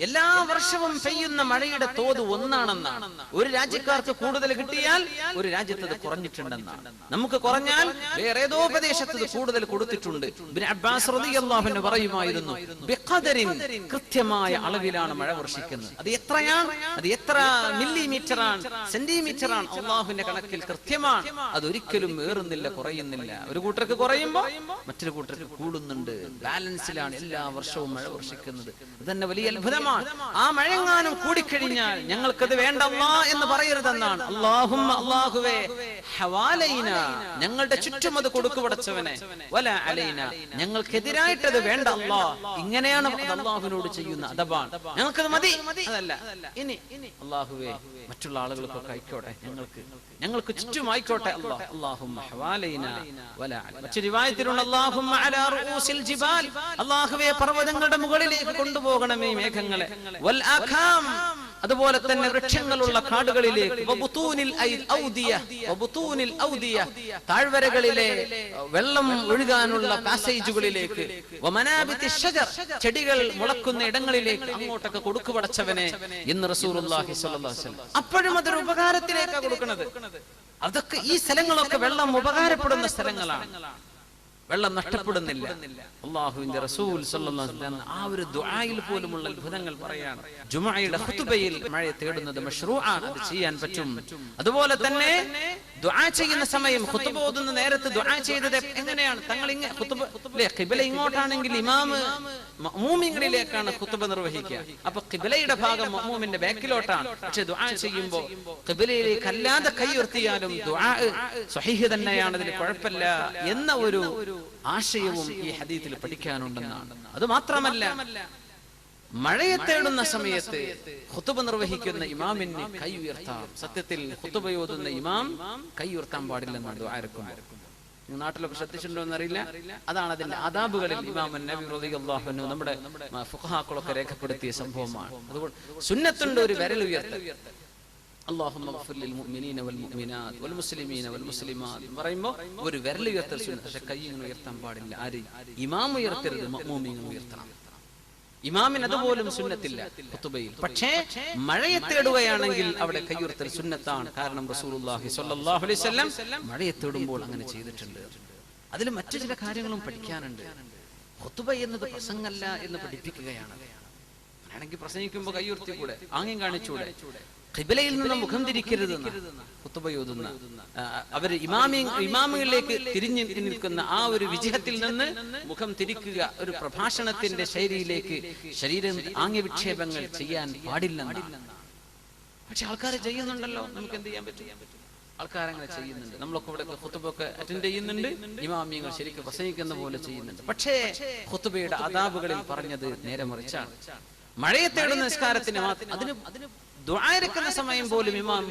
എല്ലാ വർഷവും പെയ്യുന്ന മഴയുടെ തോത് ഒന്നാണെന്നാണ്. ഒരു രാജ്യക്കാർക്ക് കൂടുതൽ കിട്ടിയാൽ ഒരു രാജ്യത്ത് അത് കുറഞ്ഞിട്ടുണ്ടെന്നാണ്. നമുക്ക് കുറഞ്ഞാൽ വേറെ ഏതോ പ്രദേശത്ത് കൂടുതൽ കൊടുത്തിട്ടുണ്ട്. ഇബ്നു അബ്ബാസ് റളിയല്ലാഹു അൻഹു പറയുമായിരുന്നു, ബിഖദരിൻ, കൃത്യമായ അളവിലാണ് മഴ വർഷിക്കുന്നത്. അത് എത്രയാണ്, അത് എത്ര മില്ലിമീറ്റർ ആണ്, സെന്റിമീറ്റർ ആണ്, അല്ലാഹുവിന്റെ കണക്കിൽ കൃത്യമാണ്. അതൊരിക്കലും ഏറുന്നില്ല, കുറയുന്നില്ല. ഒരു കൂട്ടർക്ക് കുറയുമ്പോൾ മറ്റൊരു കൂട്ടർക്ക് കൂടുന്നുണ്ട്. ബാലൻസിലാണ് എല്ലാ വർഷവും മഴ വർഷിക്കുന്നത്. അതന്നെ വലിയ അത്ഭുതമാണ്. ആ മഴങ്ങാനും കൂടിക്കഴിഞ്ഞാൽ ഞങ്ങൾക്കത് വേണ്ടല്ലാ എന്ന് പറയരുതെന്നാണ്. അല്ലാഹുമ്മ, അല്ലാഹുവേ, ഹവാലൈന, ഞങ്ങളുടെ ചുറ്റും അത് കൊടുക്കു പടച്ചവനെ, വല അലൈന, ഞങ്ങൾക്കെതിരായിട്ടത് വേണ്ട അല്ലാ. ഇങ്ങനെയാണ് അല്ലാഹുവിനോട് ചെയ്യുന്ന അദബാണ്. ഞങ്ങൾക്കത് മതി, അതല്ല. ഇനി അല്ലാഹുവേ, മറ്റുള്ള ആളുകൾക്കൊക്കെ ആയിക്കോട്ടെ, ഞങ്ങൾക്ക് ചുറ്റും ആയിക്കോട്ടെ. അല്ലാഹുമ്മ ഹവാലൈന വല അലൈന. മറ്റൊരു റിവായത്തിലുണ്ട്, അല്ലാഹുമ്മ അലാ റൂസിൽ ജിബാൽ, അല്ലാഹുവേ, പർവ്വതങ്ങളുടെ മുകളിലേക്ക് കൊണ്ടുപോകണമേ മേഘങ്ങളെ. വൽ ആഖാം, അതുപോലെ തന്നെ വൃക്ഷങ്ങളുള്ള കാടുകളിലേക്ക്. വബുതൂനിൽ ഔദിയ, വബുതൂനിൽ ഔദിയ, താഴ്വരകളിലെ വെള്ളം ഒഴുകാനുള്ള പാസേജുകളിലേക്ക്. വമനാബിതി ഷജർ, ചെടികൾ മുളക്കുന്ന ഇടങ്ങളിലേക്ക് അങ്ങോട്ടൊക്കെ കൊടുക്കു പടച്ചവനെ എന്ന് റസൂലുള്ളാഹി സ്വല്ലല്ലാഹു അലൈഹി വസല്ലം. അപ്പോഴും അതൊരു ഉപകാരത്തിലേക്കാണ് കൊടുക്കുന്നത്. അതൊക്കെ ഈ സ്ഥലങ്ങളൊക്കെ വെള്ളം ഉപകാരപ്പെടുന്ന സ്ഥലങ്ങളാണ്, വെള്ളം നഷ്ടപ്പെടുന്നില്ല. അല്ലാഹുവിന്റെ റസൂൽ സ്വല്ലല്ലാഹു അലൈഹി വസല്ലം ആ ഒരു ദുആയിൽ പോലുമുള്ള അത്ഭുതങ്ങൾ പറയാണ്. ജുമുഅയുടെ ഖുതുബയിൽ മഴ തേടുന്നത് മശ്റൂആണ്, അത് ചെയ്യാൻ പറ്റും. അതുപോലെ തന്നെ ദുആ ചെയ്യുന്ന സമയം, ഖുതുബ ഓതുന്ന നേരത്ത് ദുആ ചെയ്തത് എങ്ങനെയാണ്? തങ്ങൾ ഖിബല ഇങ്ങോട്ടാണെങ്കിൽ ഇമാമ് മഅ്മൂമിങ്ങളിലേക്കാണ് ഖുതുബ നിർവഹിക്കുക. അപ്പൊ ഖിബലയുടെ ഭാഗം മഅ്മൂമിന്റെ ബാക്കിലോട്ടാണ്. പക്ഷെ ദുആ ചെയ്യുമ്പോൾ ഖിബലയിലേക്ക് അല്ലാതെ കൈ ഉയർത്തിയാലും ദുആ സ്വഹീഹ് തന്നെയാണ്, അതിൽ കുഴപ്പമില്ല എന്ന ഒരു ആശയവും ഈ ഹദീസിൽ പഠിക്കാനുണ്ടെന്നാണ്. അത് മാത്രമല്ല, മഴയെ തേടുന്ന സമയത്ത് ഖുതുബ നിർവഹിക്കുന്ന ഇമാമിന് കൈ ഉയർത്താം. സത്യത്തിൽ ഖുതുബ ഓതുന്ന ഇമാം കൈ ഉയർത്താൻ പാടില്ലെന്നാണ് ദുആഇറക്കുമ്പോൾ. നാട്ടിലൊക്കെ ശ്രദ്ധിച്ചിട്ടുണ്ടോ എന്നറിയില്ല. അതാണ് അതിന്റെ ആദാബുകളിൽ ഇമാം നബി റളിയല്ലാഹു അൻഹു നമ്മുടെ ഫുഖഹാക്കളൊക്കെ രേഖപ്പെടുത്തിയ സംഭവമാണ്. അതുകൊണ്ട് സുന്നത്തുണ്ട് ഒരു വിരൽ ഉയർത്തൽ. اللهم اغفر للمؤمنين والمؤمنات والمسلمين والمسلمات പറയുമ്പോൾ ഒരു വിരൽ ഉയർത്തൽ സുന്നത്ത്. പക്ഷെ കൈ ഇങ്ങനെ ഉയർത്താൻ പാടില്ല. ആര്? ഇമാം ഉയർത്തരുത്, മഅ്മൂമിങ്ങൾ ഉയർത്തണം. ഇമാമിന് അതുപോലും സുന്നത്തില്ല ഖുതുബയിൽ. പക്ഷേ മഴയെ തേടുകയാണെങ്കിൽ അവിടെ കൈ ഉയർത്തൽ സുന്നത്താണ്. കാരണം റസൂലുള്ളാഹി സ്വല്ലല്ലാഹു അലൈഹി വസല്ലം മഴയെ തേടുമ്പോൾ അങ്ങനെ ചെയ്തിട്ടുണ്ട്. അതിൽ മറ്റു ചില കാര്യങ്ങളും പഠിക്കാനുണ്ട്. ഖുതുബ എന്നത് പ്രസംഗമല്ല എന്ന് പഠിപ്പിക്കുകയാണ്. ആണെങ്കിൽ പ്രസംഗിക്കുമ്പോൾ കൈ ഉയർത്തിക്കൂടെ, ആംഗ്യം കാണിച്ചൂടെ? ഖിബലയിൽ നിന്ന് മുഖം തിരിക്കരുത് ഖുതുബ ഓതുന്ന അവർ ഇമാമികളിലേക്ക് തിരിഞ്ഞു നിൽക്കുന്ന ആ ഒരു വിജയത്തിൽ നിന്ന് മുഖം തിരിക്കുക, ഒരു പ്രഭാഷണത്തിന്റെ ശൈലിയിലേക്ക് ശരീരം ആംഗ്യവിക്ഷേപങ്ങൾ ചെയ്യാൻ പാടില്ലെന്നാണ്. പക്ഷെ ആൾക്കാർ ചെയ്യുന്നുണ്ടല്ലോ, നമുക്ക് എന്ത് ചെയ്യാൻ പറ്റും? ആൾക്കാരങ്ങനെ ചെയ്യുന്നുണ്ട്. നമ്മളൊക്കെ ഇവിടെ ഖുതുബൊക്കെ അറ്റൻഡ് ചെയ്യുന്നുണ്ട്, ഇമാമിയങ്ങൾ ശരിക്കും പ്രസംഗിക്കുന്ന പോലെ ചെയ്യുന്നുണ്ട്. പക്ഷേ ഖുതുബയുടെ ആദാബുകളിൽ പറഞ്ഞത് നേരെ മറിച്ചാണ്. മഴയെ തേടുന്ന നിസ്കാരത്തിന് അതിന് ദുആഇറക്കുന്ന സമയം പോലും ഇമാം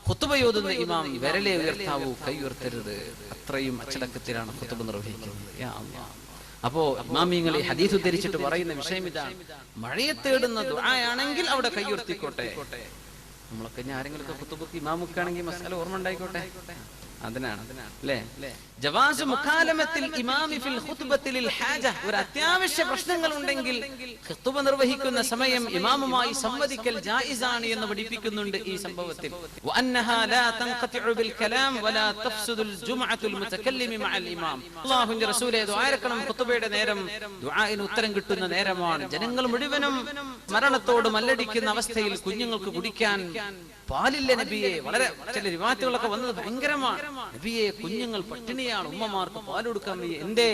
ഖുതുബ ഓതുന്ന ഇമാം വിരലേ ഉയർത്താവൂ, കൈ ഉയർത്തരുത്. അത്രയും അച്ചടക്കത്തിലാണ് ഖുതുബ നിർവഹിക്കുന്നത്. യാ അല്ലാഹ്, അപ്പോ ഇമാമിങ്ങൾ ഈ ഹദീസ് ഉദ്ധരിച്ചിട്ട് പറയുന്ന വിഷയം ഇതാണ്, മഴയെ തേടുന്ന ദുആയാണെങ്കിൽ അവിടെ കൈയുയർത്തിക്കോട്ടെ. നമ്മളൊക്കെ ആരെങ്കിലും ഖുതുബക്ക് ഇമാമുക്കാണെങ്കിൽ മസാല ഓർമ്മ ഉണ്ടായിക്കോട്ടെ. അതിനാണ് അല്ലേ ജവാസ് മുഖാലമത്തിൽ ഇമാമി ഫിൽ ഖുത്ബത്തിൽ ഹാജ. ഒരു അത്യാവശ്യ പ്രശ്നങ്ങൾ ഉണ്ടെങ്കിൽ ഖുത്ബ നിർവഹിക്കുന്ന സമയം ഇമാമുമായി സംവദിക്കൽ ജായിസാണ് എന്ന് പഠിപ്പിക്കുന്നുണ്ട് ഈ സംഭവത്തിൽ. വഅന്നഹാ ലാ തൻഖതിഉ ബിൽ കലാം വലാ തഫ്സുദുൽ ജുംഅത്തുൽ മുതകല്ലിമി മഅൽ ഇമാം. അല്ലാഹുവിന്റെ റസൂലേ ദുആയിരക്കണം ഖുത്ബയുടെ നേരം ദുആഇന് ഉത്തരം കിട്ടുന്ന നേരമാണ്. ജനങ്ങൾ മുഴുവനും മരണത്തോട് മല്ലടിക്കുന്ന അവസ്ഥയിൽ കുഞ്ഞുങ്ങൾക്ക് കുടിക്കാൻ പാലില്ല നബിയെ. വളരെ ചില റിവായത്തുകളൊക്കെ വന്നത് ഭയങ്കരമാണ്. നബിയെ കുഞ്ഞുങ്ങൾ പട്ടിണിയാണ്, ഉമ്മമാർക്ക് പാൽ കൊടുക്കാൻ വയ്യ, എന്തേ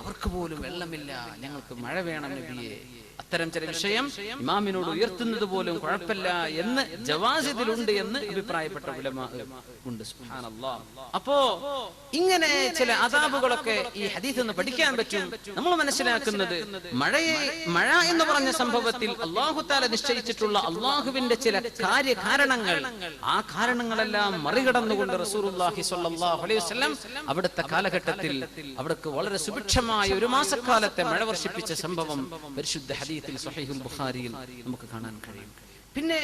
അവർക്ക് പോലും വെള്ളമില്ല, ഞങ്ങൾക്ക് മഴ വേണം നബിയെ. അത്തരം ചില വിഷയം ഇമാമിനോട് ഉയർത്തുന്നത് പോലും കുഴപ്പമില്ല എന്ന് ജവാസിദിലുണ്ട് എന്ന് അഭിപ്രായപ്പെട്ട ഉലമാ ഉണ്ട്. സുബ്ഹാനല്ലാഹ്. അപ്പോ ഇങ്ങനെ ചില അദാബുകളൊക്കെ ഈ ഹദീസിൽ നിന്ന് പഠിക്കാൻ പറ്റും. നമ്മൾ മനസ്സിലാക്കുന്നത് മഴ എന്ന് പറഞ്ഞ സംഭവത്തിൽ അല്ലാഹു തആല നിശ്ചയിച്ചിട്ടുള്ള അല്ലാഹുവിന്റെ ചില കാര്യകാരണങ്ങൾ, ആ കാരണങ്ങളെല്ലാം മറികടന്നുകൊണ്ട് റസൂലുള്ളാഹി സ്വല്ലല്ലാഹു അലൈഹി വസല്ലം അവിടുത്തെ കാലഘട്ടത്തിൽ അവിടേക്ക് വളരെ സുഭിക്ഷമായ ഒരു മാസക്കാലത്തെ മഴ വർഷിപ്പിച്ച സംഭവം പരിശുദ്ധ ഹദീസിൽ സ്വഹീഹുൽ ബുഖാരിയിൽ നമുക്ക് കാണാൻ കഴിയും. പിന്നെ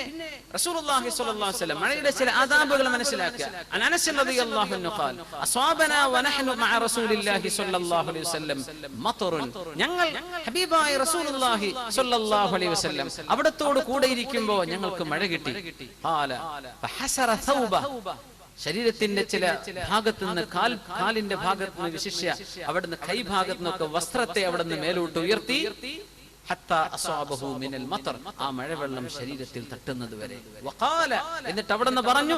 റസൂലുള്ളാഹി സ്വല്ലല്ലാഹു അലൈഹി വസല്ലം മഴയുടെ ചില ആദാബുകൾ മനസ്സിലാക്കുക. അനസ് റളിയല്ലാഹു അൻഹു ഖാൽ അസ്വാബനാ വനഹ്നു മഅ റസൂലില്ലാഹി സ്വല്ലല്ലാഹു അലൈഹി വസല്ലം മത്റുൻ. ഞങ്ങൾ ഹബീബായ റസൂലുള്ളാഹി സ്വല്ലല്ലാഹു അലൈഹി വസല്ലം അവിടത്തോട് കൂടെ ഇരിക്കുമ്പോൾ ഞങ്ങൾക്ക് മഴ കിട്ടി. ഖാല ഫഹസറ തൗബ. ശരീരത്തിന്റെ ചില ഭാഗത്ത് നിന്ന് കാലിന്റെ ഭാഗത്ത് നിന്ന് വിശിഷ്യ അവിടുന്ന് കൈഭാഗത്ത് നിന്നൊക്കെ വസ്ത്രത്തെ അവിടുന്ന് മേലോട്ട് ഉയർത്തി ആ മഴവെള്ളം ശരീരത്തിൽ തട്ടുന്നത് വരെ. എന്നിട്ട് അവിടുന്ന് പറഞ്ഞു,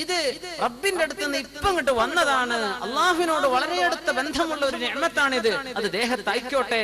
ഇത് റബ്ബിന്റെ അടുത്ത് നിന്ന് ഇപ്പം ഇങ്ങോട്ട് വന്നതാണ്, അള്ളാഹുവിനോട് വളരെ അടുത്ത ബന്ധമുള്ള ഒരു നിഅമത്താണിത്, അത് ദേഹത്ത് അയക്കോട്ടെ.